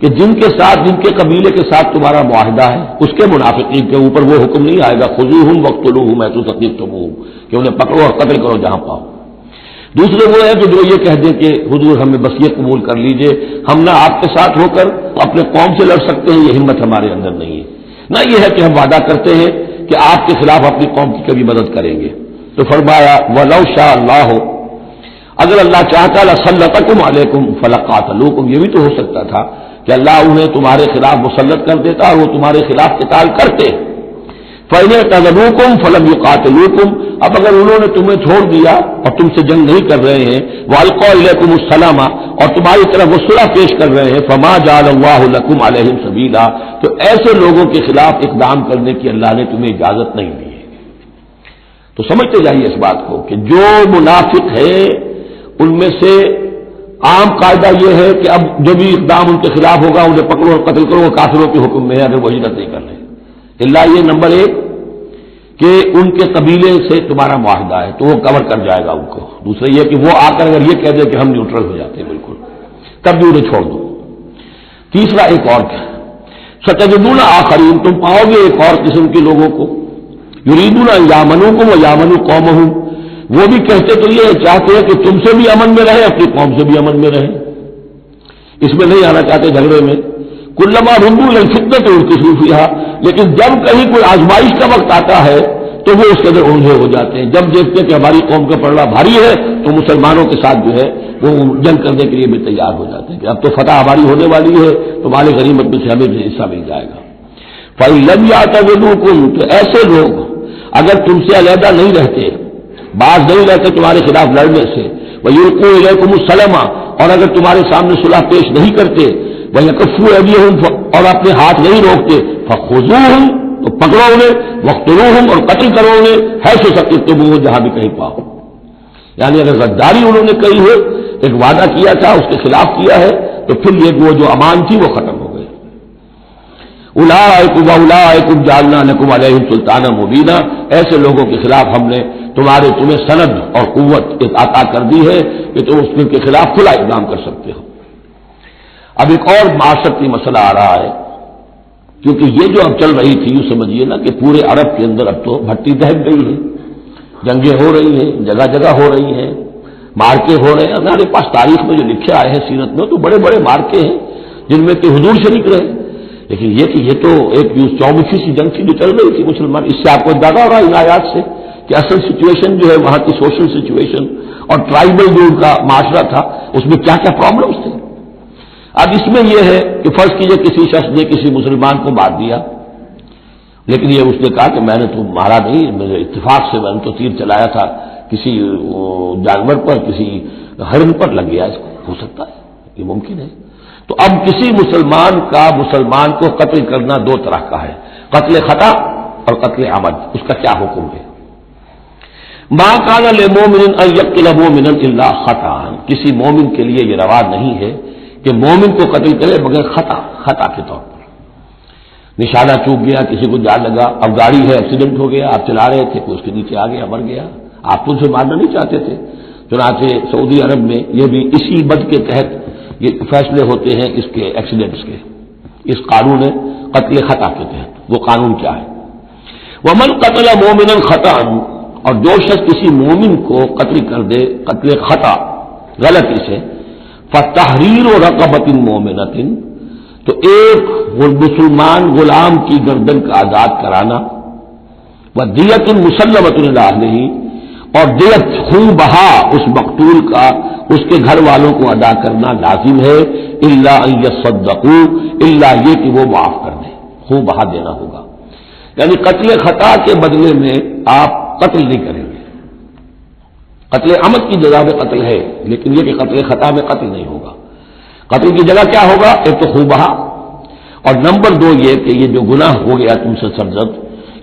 کہ جن کے ساتھ، جن کے قبیلے کے ساتھ تمہارا معاہدہ ہے اس کے منافقین کے اوپر وہ حکم نہیں آئے گا خذوہم وقتلوہم حیث ثقفتموہم کہ انہیں پکڑو اور قتل کرو جہاں پاؤ. دوسرے وہ ہے کہ جو یہ کہہ دیں کہ حضور ہمیں بس یہ قبول کر لیجئے، ہم نہ آپ کے ساتھ ہو کر اپنے قوم سے لڑ سکتے ہیں، یہ ہمت ہمارے اندر نہیں ہے، نہ یہ ہے کہ ہم وعدہ کرتے ہیں کہ آپ کے خلاف اپنی قوم کی کبھی مدد کریں گے. تو فرمایا وَلَوْ شَاءَ اللَّهُ، اگر اللہ چاہتا لَسَلَّطَكُمْ عَلَيْكُمْ فَلَقَاتَلُوكُمْ، یہ بھی تو ہو سکتا تھا کہ اللہ انہیں تمہارے خلاف مسلط کر دیتا اور وہ تمہارے خلاف قتال کرتے. فَإِنْ اعْتَزَلُوكُمْ فَلَمْ يُقَاتِلُوكُمْ، اب اگر انہوں نے تمہیں چھوڑ دیا اور تم سے جنگ نہیں کر رہے ہیں، وَأَلْقَوْا إِلَيْكُمُ السَّلَامَ، اور تمہاری طرف وہ صلح پیش کر رہے ہیں، فَمَا جَعَلَ اللَّهُ لَكُمْ عَلَيْهِمْ سَبِيلًا، تو ایسے لوگوں کے خلاف اقدام کرنے کی اللہ نے تمہیں اجازت نہیں دی ہے. تو سمجھتے جائیے اس بات کو کہ جو منافق ہے ان میں سے عام قاعدہ یہ ہے کہ اب جو بھی اقدام ان کے خلاف ہوگا انہیں پکڑو اور قتل کرو، وہ کافروں کے حکم میں ہے اگر وہ ہجرت نہیں کر رہے. اللہ یہ نمبر ایک کہ ان کے قبیلے سے تمہارا معاہدہ ہے تو وہ کور کر جائے گا ان کو. دوسرا یہ کہ وہ آ کر اگر یہ کہہ دے کہ ہم نیوٹرل ہو جاتے ہیں بالکل، تب بھی انہیں چھوڑ دو. تیسرا ایک اور کیا، ستجدون آخرین، تم پاؤ گے ایک اور قسم کے لوگوں کو، یریدون ان یامنوکم و یامنوا قومہم، وہ بھی کہتے تو یہ چاہتے ہیں کہ تم سے بھی امن میں رہے، اپنی قوم سے بھی امن میں رہے، اس میں نہیں آنا چاہتے جھگڑے میں. کلما ردوا الی الفتنۃ ارکسوا فیہا، لیکن جب کہیں کوئی آزمائش کا وقت آتا ہے تو وہ اس کے اندر اونجے ہو جاتے ہیں. جب دیکھتے ہیں کہ ہماری قوم کا پلڑا بھاری ہے تو مسلمانوں کے ساتھ جو ہے وہ جنگ کرنے کے لیے بھی تیار ہو جاتے ہیں کہ اب تو فتح ہماری ہونے والی ہے تو مال غنیمت میں سے ہمیں بھی حصہ مل جائے گا. فَإِن لَّمْ يَعْتَزِلُوكُمْ، تو ایسے لوگ اگر تم سے علیحدہ نہیں رہتے، باز نہیں رہتے تمہارے خلاف لڑنے سے، وَيُلْقُوا إِلَيْكُمُ السَّلَامَ، اور اگر تمہارے سامنے صلح پیش نہیں کرتے، وَيَكُفُّوا أَيْدِيَهُمْ، اور اپنے ہاتھ نہیں روکتے، فَخُذُوهُمْ، تو پکڑو انہیں، وَاقْتُلُوهُمْ، اور قتل کرو انہیں، حیث ثقفتموہم، جہاں بھی کہیں پاؤ. یعنی اگر غداری انہوں نے کہی ہے، ایک وعدہ کیا تھا اس کے خلاف کیا ہے، تو پھر یہ وہ جو امان تھی وہ ختم ہو گئی. اولئک واولئک جعلنا لکم علیہم سلطانا مبینا، ایسے لوگوں کے خلاف ہم نے تمہیں سند اور قوت عطا کر دی ہے کہ تم اس کے خلاف کھلا اقدام کر سکتے ہو. اب ایک اور معاشرتی مسئلہ آ رہا ہے، کیونکہ یہ جو اب چل رہی تھی یوں سمجھیے نا کہ پورے عرب کے اندر اب تو بھٹی دہک گئی ہے، جنگیں ہو رہی ہیں، جگہ جگہ ہو رہی ہیں، مارکے ہو رہے ہیں. ہمارے پاس تاریخ میں جو لکھے آئے ہیں سیرت میں تو بڑے بڑے مارکے ہیں جن میں کہ حضور شریک رہے. لیکن یہ تو ایک چومکھی سی جنگ تھی جو چل رہی تھی مسلمان. اس سے آپ کو اندازہ ہو رہا ہے ان آیات سے کہ اصل سچویشن جو ہے وہاں کی سوشل سچویشن اور ٹرائبل جو ان کا معاشرہ تھا اس میں کیا کیا پرابلمس تھے. اب اس میں یہ ہے کہ فرض کیجئے کسی شخص نے کسی مسلمان کو مار دیا، لیکن یہ اس نے کہا کہ میں نے تو مارا نہیں، میرے اتفاق سے میں نے تو تیر چلایا تھا کسی جانور پر، کسی ہرن پر لگ گیا، اس کو ہو سکتا ہے، یہ ممکن ہے. تو اب کسی مسلمان کا مسلمان کو قتل کرنا دو طرح کا ہے، قتل خطا اور قتل عمد. اس کا کیا حکم ہے؟ ما کان للمؤمن ان یقتل مؤمنا الا خطا، کسی مومن کے لیے یہ روا نہیں ہے کہ مومن کو قتل کرے مگر خطا کے طور پر. نشانہ چوک گیا، کسی کو جان لگا، اب گاڑی ہے ایکسیڈنٹ ہو گیا، آپ چلا رہے تھے کوئی اس کے نیچے آ گیا مر گیا، آپ تو اسے مارنا نہیں چاہتے تھے. چنانچہ سعودی عرب میں یہ بھی اسی بد کے تحت یہ فیصلے ہوتے ہیں اس کے ایکسیڈنٹس کے، اس قانون قتل خطا کے تحت. وہ قانون کیا ہے؟ ومن قتل مومنا خطا، اور جو شخص کسی مومن کو قتل کر دے قتل خطا غلطی سے، فتحریر رقبۃ مؤمنۃ، تو ایک مسلمان غلام کی گردن کا آزاد کرانا، ودیۃ مسلمۃ الی اہلہ، اور دیت خون بہا اس مقتول کا اس کے گھر والوں کو ادا کرنا لازم ہے، الا ان یصدقوا، الا یہ کہ وہ معاف کر دیں، خون بہا دینا ہوگا. یعنی قتل خطا کے بدلے میں آپ قتل نہیں کریں گے. قتل عمد کی جزا میں قتل ہے، لیکن یہ کہ قتل خطا میں قتل نہیں ہوگا. قتل کی جگہ کیا ہوگا؟ ایک تو خوبہ، اور نمبر دو یہ کہ یہ جو گناہ ہو گیا تم سے سرزد،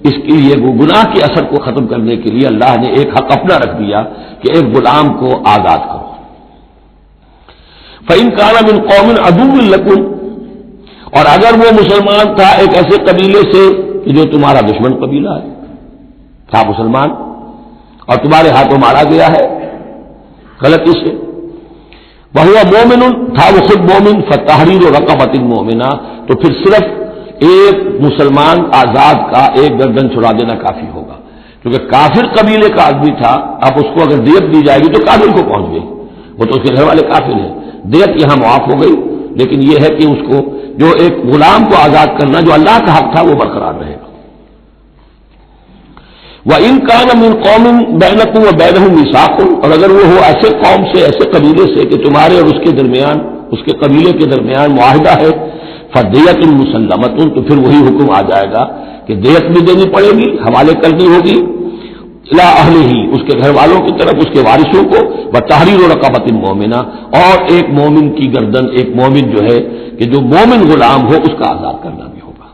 اس کے لیے وہ گناہ کے اثر کو ختم کرنے کے لیے اللہ نے ایک حق اپنا رکھ دیا کہ ایک غلام کو آزاد کرو۔ فَإِنْ كَانَ مِنْ قَوْمٍ عَدُوٍّ لَكُمْ، اور اگر وہ مسلمان تھا ایک ایسے قبیلے سے کہ جو تمہارا دشمن قبیلہ ہے، تھا مسلمان اور تمہارے ہاتھوں مارا گیا ہے غلطی سے، وَهُوَ مُؤْمِنٌ، تھا وہ خود مومن، فَتَحْرِيرُ رَقَبَةٍ مُؤْمِنَةٍ، تو پھر صرف ایک مسلمان آزاد کا ایک گردن چھڑا دینا کافی ہوگا، کیونکہ کافر قبیلے کا آدمی تھا، اب اس کو اگر دیت دی جائے گی تو کافر کو پہنچ گئی، وہ تو اس کے گھر والے کافر ہیں، دیت یہاں معاف ہو گئی، لیکن یہ ہے کہ اس کو جو ایک غلام کو آزاد کرنا جو اللہ کا حق تھا وہ برقرار رہے گا۔ وَإِنْ كَانَ مِنْ قَوْمٍ بَيْنَكُمْ وَبَيْنَهُمْ مِيثَاقٌ، اور اگر وہ ہو ایسے قوم سے، ایسے قبیلے سے کہ تمہارے اور اس کے درمیان، اس کے قبیلے کے درمیان معاہدہ ہے، فَدِيَةٌ مُسَلَّمَةٌ، تو پھر وہی حکم آ جائے گا کہ دیت بھی دینی پڑے گی، حوالے کرنی ہوگی، اِلَىٰ أَهْلِهِ، اس کے گھر والوں کی طرف، اس کے وارثوں کو، وَتَحْرِيرُ رَقَبَةٍ مُؤْمِنَةٍ، اور ایک مومن کی گردن، ایک مومن جو ہے کہ جو مومن غلام ہو اس کا آزاد کرنا بھی ہوگا۔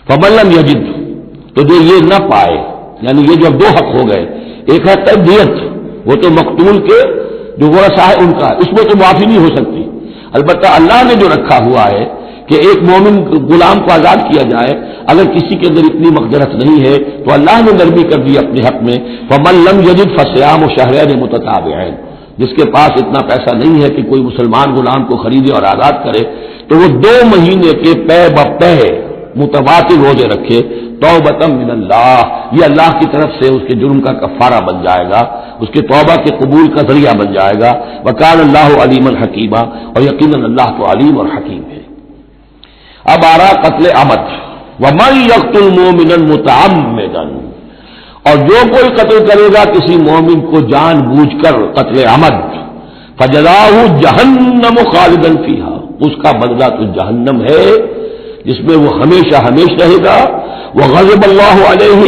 فَمَن لَّمْ يَجِدْ، تو جو یہ نہ پائے، یعنی یہ جو اب دو حق ہو گئے، ایک ہے دیت، وہ تو مقتول کے جو ورثہ ہے ان کا، اس میں تو معافی نہیں ہو سکتی، البتہ اللہ نے جو رکھا ہوا ہے کہ ایک مومن غلام کو آزاد کیا جائے، اگر کسی کے اندر اتنی مقدرت نہیں ہے تو اللہ نے نرمی کر دی اپنے حق میں، فَمَن لَّمْ يَجِدْ فَصِيَامُ شَهْرَيْنِ مُتَتَابِعَيْنِ، جس کے پاس اتنا پیسہ نہیں ہے کہ کوئی مسلمان غلام کو خریدے اور آزاد کرے تو وہ 2 مہینے کے پے بپے متواتر روزے رکھے، توبۃ من اللہ، یہ اللہ کی طرف سے اس کے جرم کا کفارہ بن جائے گا، اس کے توبہ کے قبول کا ذریعہ بن جائے گا، وکان اللہ علیما حکیما، اور یقیناً اللہ تو علیم اور حکیم ہے۔ اب آ رہا قتل عمد، ومن یقتل مؤمنا متعمدا، اور جو کوئی قتل کرے گا کسی مومن کو جان بوجھ کر قتل عمد، فجزاؤہ جہنم خالدا فیہا، اس کا بدلہ تو جہنم ہے جس میں وہ ہمیشہ ہمیشہ رہے گا، وغضب اللہ علیہ،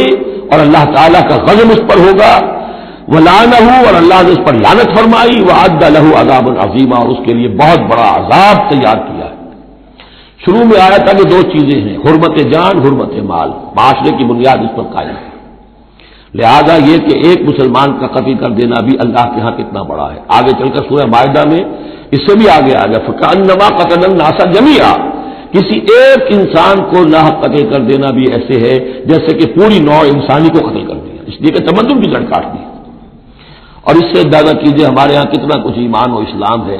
اور اللہ تعالیٰ کا غضب اس پر ہوگا، ولعنہ، اور اللہ نے اس پر لعنت فرمائی، وعد لہ عذاب عظیما، اور اس کے لیے بہت بڑا عذاب تیار کیا ہے۔ شروع میں آیا تھا کہ 2 چیزیں ہیں، حرمت جان، حرمت مال، معاشرے کی بنیاد اس پر قائم ہے، لہذا یہ کہ ایک مسلمان کا قتل کر دینا بھی اللہ کے ہاں کتنا بڑا ہے۔ آگے چل کر سورہ مائدہ میں اس سے بھی آگے آ گیا، فکأنما قتل الناس جميعا، کسی ایک انسان کو ناحق قتل کر دینا بھی ایسے ہے جیسے کہ پوری نوع انسانی کو قتل کر دیا، اس لیے کہ تمدن کی جڑ کاٹ دی۔ اور اس سے اندازہ کیجیے ہمارے ہاں کتنا کچھ ایمان و اسلام ہے،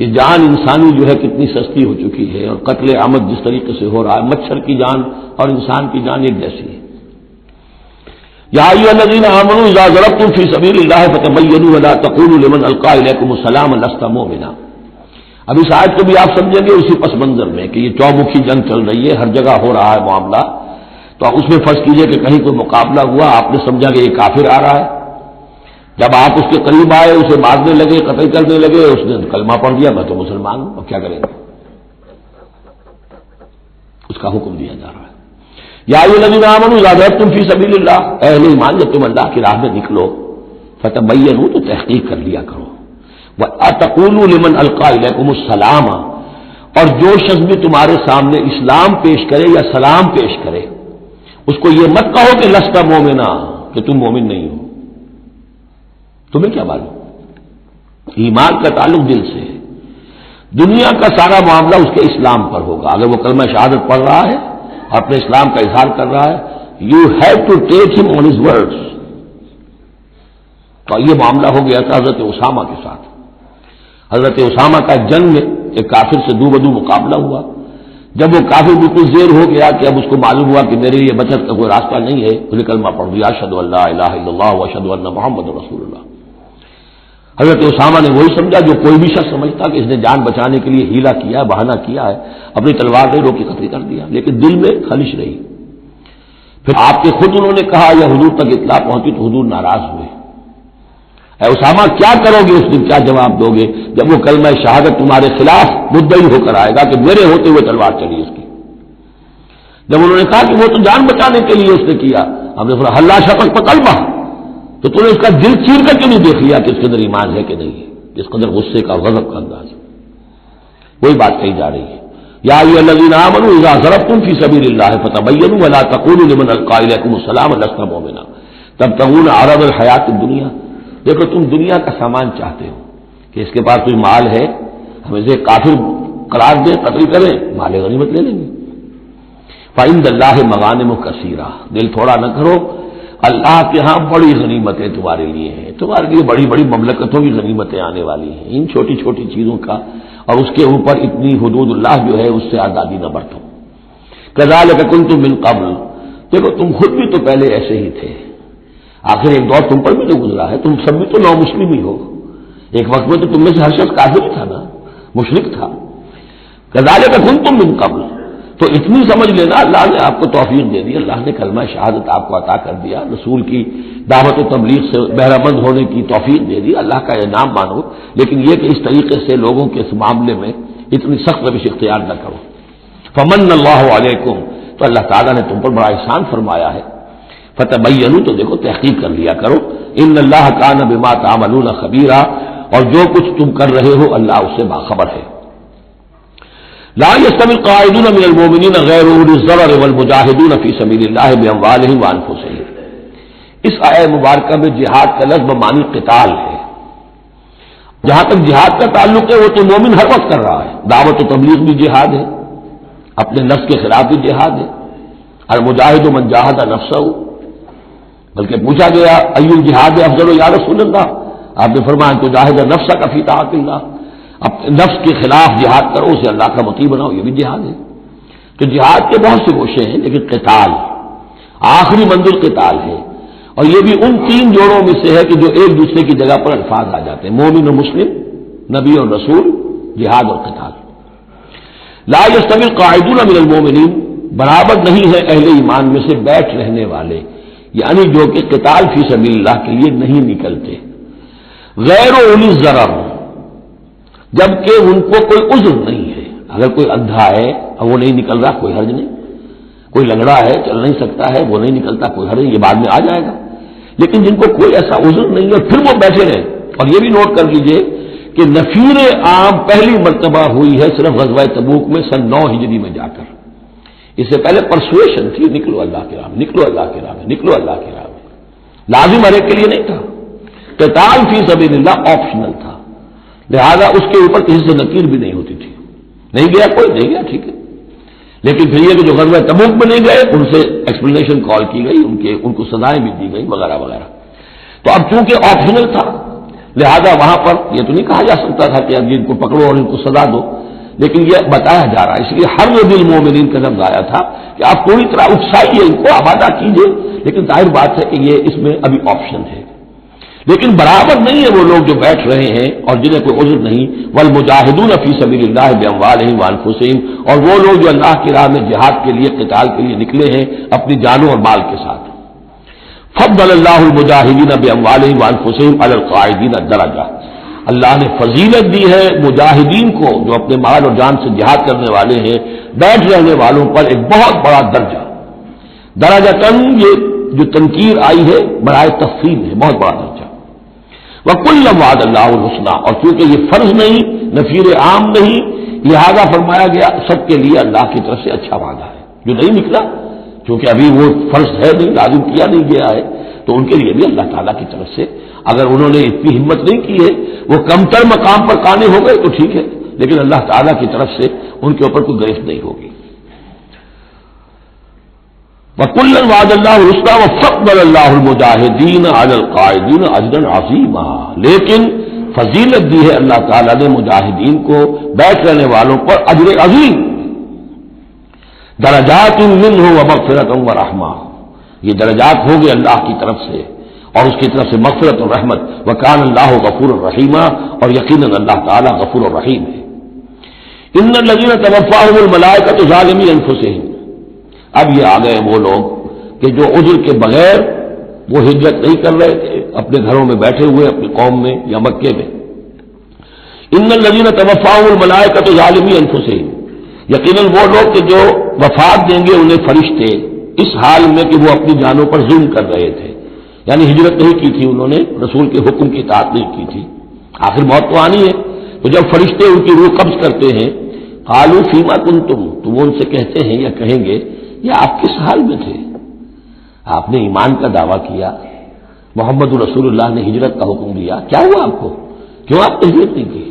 یہ جان انسانی جو ہے کتنی سستی ہو چکی ہے، اور قتل عمد جس طریقے سے ہو رہا ہے، مچھر کی جان اور انسان کی جان ایک جیسی ہے۔ یا ایھا الذین آمنوا اذا ضربتم فی سبیل اللہ فتبینوا ولا تقولوا لمن القی الیکم السلام لست مؤمنا۔ اب اس آیت کو بھی آپ سمجھیں گے اسی پس منظر میں کہ یہ چومکھی جنگ چل رہی ہے، ہر جگہ ہو رہا ہے معاملہ، تو اس میں فرض کیجئے کہ کہیں کوئی مقابلہ ہوا، آپ نے سمجھا کہ یہ کافر آ رہا ہے، جب آپ اس کے قریب آئے، اسے مارنے لگے، قتل کرنے لگے، اس نے کلمہ پڑھ دیا میں تو مسلمان ہوں، اب کیا کریں گے؟ اس کا حکم دیا جا رہا ہے، یا ایھا الذین آمنوا اذا ضربتم فی سبیل اللہ، اہل ایمان جب تم اللہ کی راہ میں نکلو، فتبینوا، تو تحقیق کر لیا کرو، وَأَتَقُولُوا لِمَنْ أَلْقَىٰ إِلَيْكُمُ السَّلَامَ، اور جو شخص بھی تمہارے سامنے اسلام پیش کرے یا سلام پیش کرے اس کو یہ مت کہو کہ لست مومنا، کہ تم مومن نہیں ہو، تمہیں کیا معلوم؟ ایمان کا تعلق دل سے ہے، دنیا کا سارا معاملہ اس کے اسلام پر ہوگا۔ اگر وہ کلمہ شہادت پڑھ رہا ہے اور اپنے اسلام کا اظہار کر رہا ہے، یو ہیو ٹو ٹیک ہم آن ہز ورڈس۔ تو یہ معاملہ ہو گیا تھا حضرت اسامہ کے ساتھ، حضرت اسامہ کا جنگ میں ایک کافر سے دو بدو مقابلہ ہوا، جب وہ کافر بالکل زیر ہو گیا کہ اب اس کو معلوم ہوا کہ میرے لیے بچت کا کوئی راستہ نہیں ہے، اسے کلمہ پڑھ دیا، اشہد ان لا الہ الا اللہ واشہد ان محمد رسول اللہ۔ حضرت اسامہ نے وہی سمجھا جو کوئی بھی شخص سمجھتا کہ اس نے جان بچانے کے لیے ہیلا کیا ہے، بہانہ کیا ہے، اپنی تلوار نے روک کے قتل کر دیا، لیکن دل میں خلش رہی۔ پھر آپ کے خود انہوں نے کہا یا حضور تک اطلاع پہنچی تو حضور ناراض ہوئے، اے اسامہ کیا کرو گے اس دن، کیا جواب دو گے جب وہ کلمہ شہادت تمہارے خلاف مدعی ہو کر آئے گا کہ میرے ہوتے ہوئے تلوار چلی اس کی؟ جب انہوں نے کہا کہ وہ تو جان بچانے کے لیے اس نے کیا، ہم نے فرمایا ہلا شفق پکلبہ، تو تم نے اس کا دل چیر کر کے نہیں دیکھ لیا کہ اس کے اندر ایمان ہے کہ نہیں ہے، اس قدر غصے کا غضب کا انداز۔ وہی بات کہی جا رہی ہے، یا ایھا الذین آمنوا اذا ضربتم فی سبیل اللہ فتبینوا ولا تقولوا لمن القى الیکم السلام لست مؤمنا تبتغون عرض الحیات الدنیا. دیکھو تم دنیا کا سامان چاہتے ہو کہ اس کے پاس کوئی مال ہے، ہم اسے کافر قرار دیں، قتل کریں، مال غنیمت لے لیں گے. فعند اللہ مغانم کثیرہ، دل تھوڑا نہ کرو، اللہ کے ہاں بڑی غنیمتیں تمہارے لیے ہیں، تمہارے لیے بڑی بڑی مملکتوں کی غنیمتیں آنے والی ہیں. ان چھوٹی چھوٹی چیزوں کا اور اس کے اوپر اتنی حدود اللہ جو ہے اس سے آزادی نہ برتو. کذالک کنتم من قبل، دیکھو تم خود بھی تو پہلے ایسے ہی تھے، آخر ایک دور تم پر بھی تو گزرا ہے، تم سب بھی تو نو مسلم ہی ہو. ایک وقت میں تو تم میں سے ہر شخص کافر ہی تھا نا، مشرک تھا. کذالک کنتم من قبل، تو اتنی سمجھ لینا اللہ نے آپ کو توفیق دے دی، اللہ نے کلمہ شہادت آپ کو عطا کر دیا، رسول کی دعوت و تبلیغ سے بہرہ مند ہونے کی توفیق دے دی، اللہ کا انعام مانو. لیکن یہ کہ اس طریقے سے لوگوں کے اس معاملے میں اتنی سخت روش اختیار نہ کرو. فمن اللہ علیکم، تو اللہ تعالیٰ نے تم پر بڑا احسان فرمایا ہے. فتبینوا، تو دیکھو تحقیق کر لیا کرو. ان اللہ کان بما تعملون خبیرا، اور جو کچھ تم کر رہے ہو اللہ اس سے باخبر ہے. لا يستوي القاعدون من المؤمنین غیر اولی الضرر والمجاہدون فی سبیل اللہ باموالہم وانفسہم. اس آیہ مبارکہ میں جہاد کا لفظ معنی قتال ہے. جہاں تک جہاد کا تعلق ہے وہ تو مومن ہر وقت کر رہا ہے، دعوت و تبلیغ بھی جہاد ہے، اپنے نفس کے خلاف بھی جہاد ہے. المجاہد من جاہد نفسہ، بلکہ پوچھا گیا ای الجہاد افضل یا رسول اللہ، آپ نے فرمایا تو جاہد نفسک فی طاعت اللہ، اپنے نفس کے خلاف جہاد کرو، اسے اللہ کا مطیع بناؤ، یہ بھی جہاد ہے. تو جہاد کے بہت سے گوشے ہیں، لیکن قتال آخری منزل قتال ہے. اور یہ بھی ان تین جوڑوں میں سے ہے کہ جو ایک دوسرے کی جگہ پر الفاظ آ جاتے ہیں، مومن و مسلم، نبی اور رسول، جہاد اور قتال. لا يستوي القاعدون من المؤمنین، برابر نہیں ہے اہل ایمان میں سے بیٹھ رہنے والے، یعنی جو کہ قتال فی سبیل اللہ کے لیے نہیں نکلتے. غیر اولی الضرر، جبکہ ان کو کوئی عذر نہیں ہے. اگر کوئی اندھا ہے اور وہ نہیں نکل رہا کوئی حرج نہیں، کوئی لنگڑا ہے چل نہیں سکتا ہے وہ نہیں نکلتا کوئی حرج نہیں، یہ بعد میں آ جائے گا. لیکن جن کو کوئی ایسا عذر نہیں ہے پھر وہ بیٹھے رہیں. اور یہ بھی نوٹ کر لیجئے کہ نفیر عام پہلی مرتبہ ہوئی ہے صرف غزوہ تبوک میں سن 9 ہجری میں جا کر. اس سے پہلے پرسویشن تھی، نکلو اللہ کے راہ میں، نکلو اللہ کے راہ میں، نکلو اللہ کے راہ میں. لازم ہر ایک کے لیے نہیں تھا. قتال فی سبیل اللہ آپشنل تھا، لہذا اس کے اوپر کسی سے نکیر بھی نہیں ہوتی تھی. نہیں گیا کوئی، نہیں گیا ٹھیک ہے. لیکن پھر یہ کہ جو غزوہ تبوک میں نہیں گئے ان سے ایکسپلینیشن کال کی گئی، ان کو سزائیں بھی دی گئی وغیرہ وغیرہ. تو اب چونکہ آپشنل تھا لہذا وہاں پر یہ تو نہیں کہا جا سکتا تھا کہ اب ان کو پکڑو اور ان کو سزا دو، لیکن یہ بتایا جا رہا ہے. اس لیے ہر دل مومنین کا لفظ آیا تھا کہ آپ پوری طرح اکسائیے، ان کو آبادہ کیجیے. لیکن ظاہر بات ہے کہ یہ اس میں ابھی آپشن ہے. لیکن برابر نہیں ہے وہ لوگ جو بیٹھ رہے ہیں اور جنہیں کوئی عذر نہیں. والمجاہدون فی سبیل اللہ باموالہم وانفسہم، اور وہ لوگ جو اللہ کی راہ میں جہاد کے لیے قتال کے لیے نکلے ہیں اپنی جانوں اور مال کے ساتھ. فضل اللہ المجاہدین باموالہم وانفسہم علی القاعدین درجہ، اللہ نے فضیلت دی ہے مجاہدین کو جو اپنے مال اور جان سے جہاد کرنے والے ہیں، بیٹھ رہنے والوں پر ایک بہت بڑا درجہ. درجہ یہ جو تنکیر آئی ہے برائے تفصیل ہے، بہت بڑا درجہ. وَكُلًّا وَعَدَ اللَّهُ الْحُسْنَىٰ، اور چونکہ یہ فرض نہیں، نفیر عام نہیں، لہذا فرمایا گیا سب کے لیے اللہ کی طرف سے اچھا وعدہ ہے. جو نہیں نکلا چونکہ ابھی وہ فرض ہے نہیں، لازم کیا نہیں گیا ہے، تو ان کے لیے بھی اللہ تعالیٰ کی طرف سے اگر انہوں نے اتنی ہمت نہیں کی ہے، وہ کمتر مقام پر قانے ہو گئے تو ٹھیک ہے، لیکن اللہ تعالیٰ کی طرف سے ان کے اوپر کوئی گرفت نہیں ہوگی. وَكُلًّا وَعَدَ اللَّهُ الْحُسْنَىٰ وَفَضَّلَ اللَّهُ الْمُجَاهِدِينَ عَلَى الْقَاعِدِينَ أَجْرًا عَظِيمًا، لیکن فضیلت دی ہے اللہ تعالیٰ نے مجاہدین کو بیٹھ رہنے والوں پر اجر عظیم. درجات منہ ومغفرۃ ورحمہ، یہ درجات ہوں گے اللہ کی طرف سے اور اس کی طرف سے مغفرت اور رحمت. وکان اللہ غفور الرحیم، اور یقیناً اللہ تعالیٰ غفور الرحیم ہے. ان الذین توفاهم الملائکۃ ظالمی انفسہم، اب یہ آ گئے وہ لوگ کہ جو عذر کے بغیر وہ ہجرت نہیں کر رہے تھے، اپنے گھروں میں بیٹھے ہوئے اپنی قوم میں یا مکے میں. ان الذین توفاهم الملائکۃ ظالمی انفسہم، یقیناً وہ لوگ کہ جو وفات دیں گے انہیں فرشتے اس حال میں کہ وہ اپنی جانوں پر ظلم کر رہے تھے، یعنی ہجرت نہیں کی تھی انہوں نے، رسول کے حکم کی اطاعت نہیں کی تھی. آخر موت تو آنی ہے، تو جب فرشتے ان کی روح قبض کرتے ہیں قالوا فیما کنتم، تو وہ ان سے کہتے ہیں یا کہیں گے یہ آپ کس حال میں تھے؟ آپ نے ایمان کا دعویٰ کیا، محمد رسول اللہ نے ہجرت کا حکم دیا، کیا ہوا آپ کو؟ کیوں آپ نے ہجرت نہیں کی؟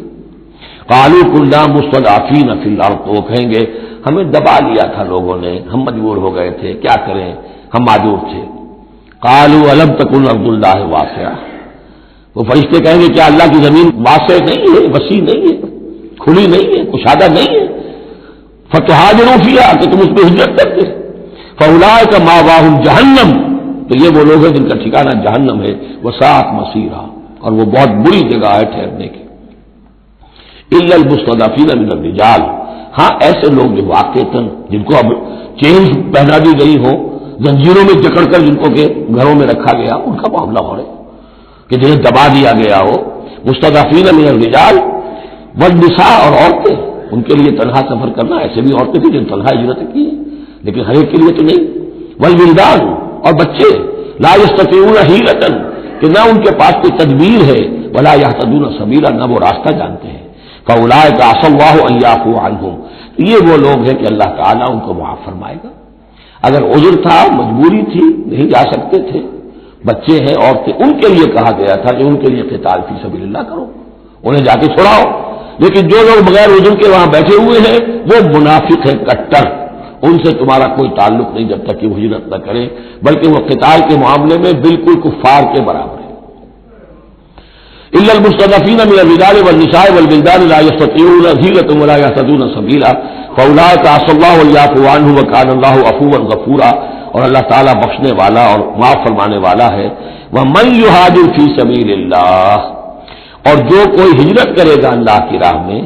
قالوا كنا مستضعفين في الارض، تو وہ کہیں گے ہمیں دبا لیا تھا لوگوں نے، ہم مجبور ہو گئے تھے، کیا کریں، ہم معذور تھے۔ قالوا الم تكن ارض الله واسعة، وہ فرشتے کہیں گے کیا اللہ کی زمین واسع نہیں ہے، وسیع نہیں ہے، کھلی نہیں ہے، کشادہ نہیں ہے؟ فتهاجروا فيها، کہ تم اس پہ ہجرت کرتے۔ فاولئک مأواهم جہنم، تو یہ وہ لوگ ہیں جن کا ٹھکانہ جہنم ہے، وساءت مصیرا، اور وہ بہت بری جگہ ہے ٹھہرنے کی۔ الا المستضعفین من الرجال، ہاں ایسے لوگ جو واقعتاً جن کو اب چینز پہنا دی گئی ہو، زنجیروں میں جکڑ کر جن کو کہ گھروں میں رکھا گیا، ان کا معاملہ ہو رہا ہے کہ جنہیں دبا دیا گیا ہو۔ مستضعفین من الرجال والنساء، اور عورتیں، ان کے لیے تنہا سفر کرنا، ایسے بھی عورتیں تھیں جن تنہا ہجرت کی ہے لیکن ہر ایک کے لیے تو نہیں۔ والولدان، اور بچے، لا یستطیعون حیلۃ، کہ نہ ان کے پاس کوئی تدبیر ہے، ولا یہتدون سبیلا، نہ وہ راستہ جانتے ہیں۔ فاولئک عسى الله ان يعفو عنهم، یہ وہ لوگ ہیں کہ اللہ تعالیٰ ان کو معاف فرمائے گا۔ اگر عذر تھا، مجبوری تھی، نہیں جا سکتے تھے، بچے ہیں، عورتیں، ان کے لیے کہا گیا تھا کہ ان کے لیے قتال فی سبیل اللہ کرو، انہیں جا کے چھڑاؤ۔ لیکن جو لوگ بغیر عذر کے وہاں بیٹھے ہوئے ہیں وہ منافق ہیں کٹر، ان سے تمہارا کوئی تعلق نہیں جب تک کہ وہ ہجرت نہ کرے، بلکہ وہ قتال کے معاملے میں بالکل کفار کے برابر ہے۔ الا المستضعفین من الرجال والنساء والولدان لا يستطيعون حیلۃ ولا يهتدون سبیلا فاولئک عسى الله ان يعفو عنهم وكان الله عفوا غفورا، اور اللہ تعالیٰ بخشنے والا اور معاف فرمانے والا ہے۔ ومن يهاجر في سبيل الله، اور جو کوئی ہجرت کرے گا اللہ کی راہ میں،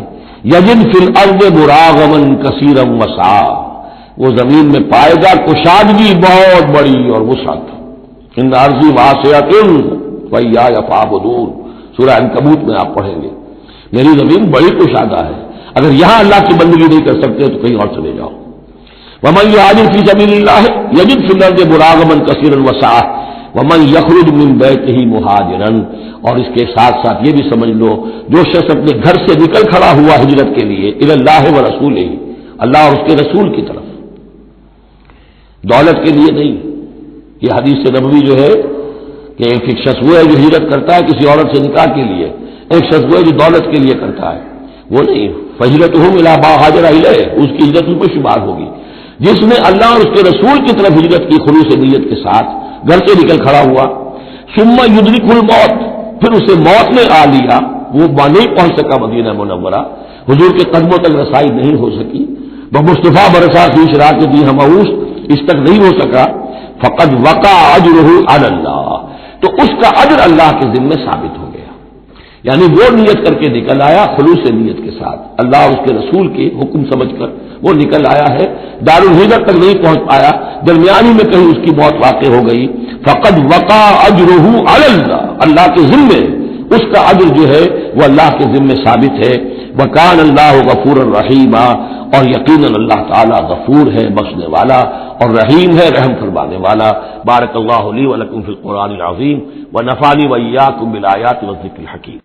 یجد فی الارض مراغما کثیرا وسعا، وہ زمین میں پائے گا کشادگی بہت بڑی اور وسعت۔ ان ارضی واسعۃ وإیایا فاعبدون، سورہ عنکبوت میں آپ پڑھیں گے، میری زمین بڑی کشادہ ہے، اگر یہاں اللہ کی بندگی نہیں کر سکتے تو کہیں اور چلے جاؤ۔ ومن یہاجر فی سبیل اللہ یجد فی الارض مراغما کثیرا وسعا ومن یخرج من بیتہ مہاجرا، اور اس کے ساتھ ساتھ یہ بھی سمجھ لو جو شخص اپنے گھر سے نکل کھڑا ہوا ہجرت کے لیے الی اللہ ورسولہ، اللہ اور اس کے رسول کی طرف، دولت کے لیے نہیں۔ یہ حدیث نبوی جو ہے کہ ایک شخص وہ ہے جو ہجرت کرتا ہے کسی عورت سے نکاح کے لیے، ایک شخص وہ ہے جو دولت کے لیے کرتا ہے، وہ نہیں۔ فہجرتہم الی ما ہاجر الیہ، اس کی ہجرت ان کو شمار ہوگی۔ جس نے اللہ اور اس کے رسول کی طرف ہجرت کی خلوص نیت کے ساتھ، گھر سے نکل کھڑا ہوا، ثم یدرکہ الموت، پھر اسے موت نے آ لیا، وہ نہیں پہنچ سکا مدینہ منورہ، حضور کے قدموں تک رسائی نہیں ہو سکی، بمصطفیٰ برسا فی شراکتی ہمعوش، اس تک نہیں ہو سکا، فقد وقع اجرہ علی اللہ، تو اس کا اجر اللہ کے ذمے ثابت ہو گیا۔ یعنی وہ نیت کر کے نکل آیا خلوص نیت کے ساتھ، اللہ اور اس کے رسول کے حکم سمجھ کر وہ نکل آیا ہے، دارالہجرت تک نہیں پہنچ پایا، درمیانی میں کہیں اس کی موت واقع ہو گئی، فقد وقع اجرہ علی اللہ، اللہ کے ذمے اس کا اجر جو ہے وہ اللہ کے ذمے ثابت ہے۔ وکان اللہ غفور الرحیم، اور یقیناً اللہ تعالیٰ غفور ہے، بخشنے والا، اور رحیم ہے، رحم فرمانے والا۔ بارک اللہ لی ولکم فی القرآن العظیم ونفعنی وإیاکم بالآیات والذکر الحکیم۔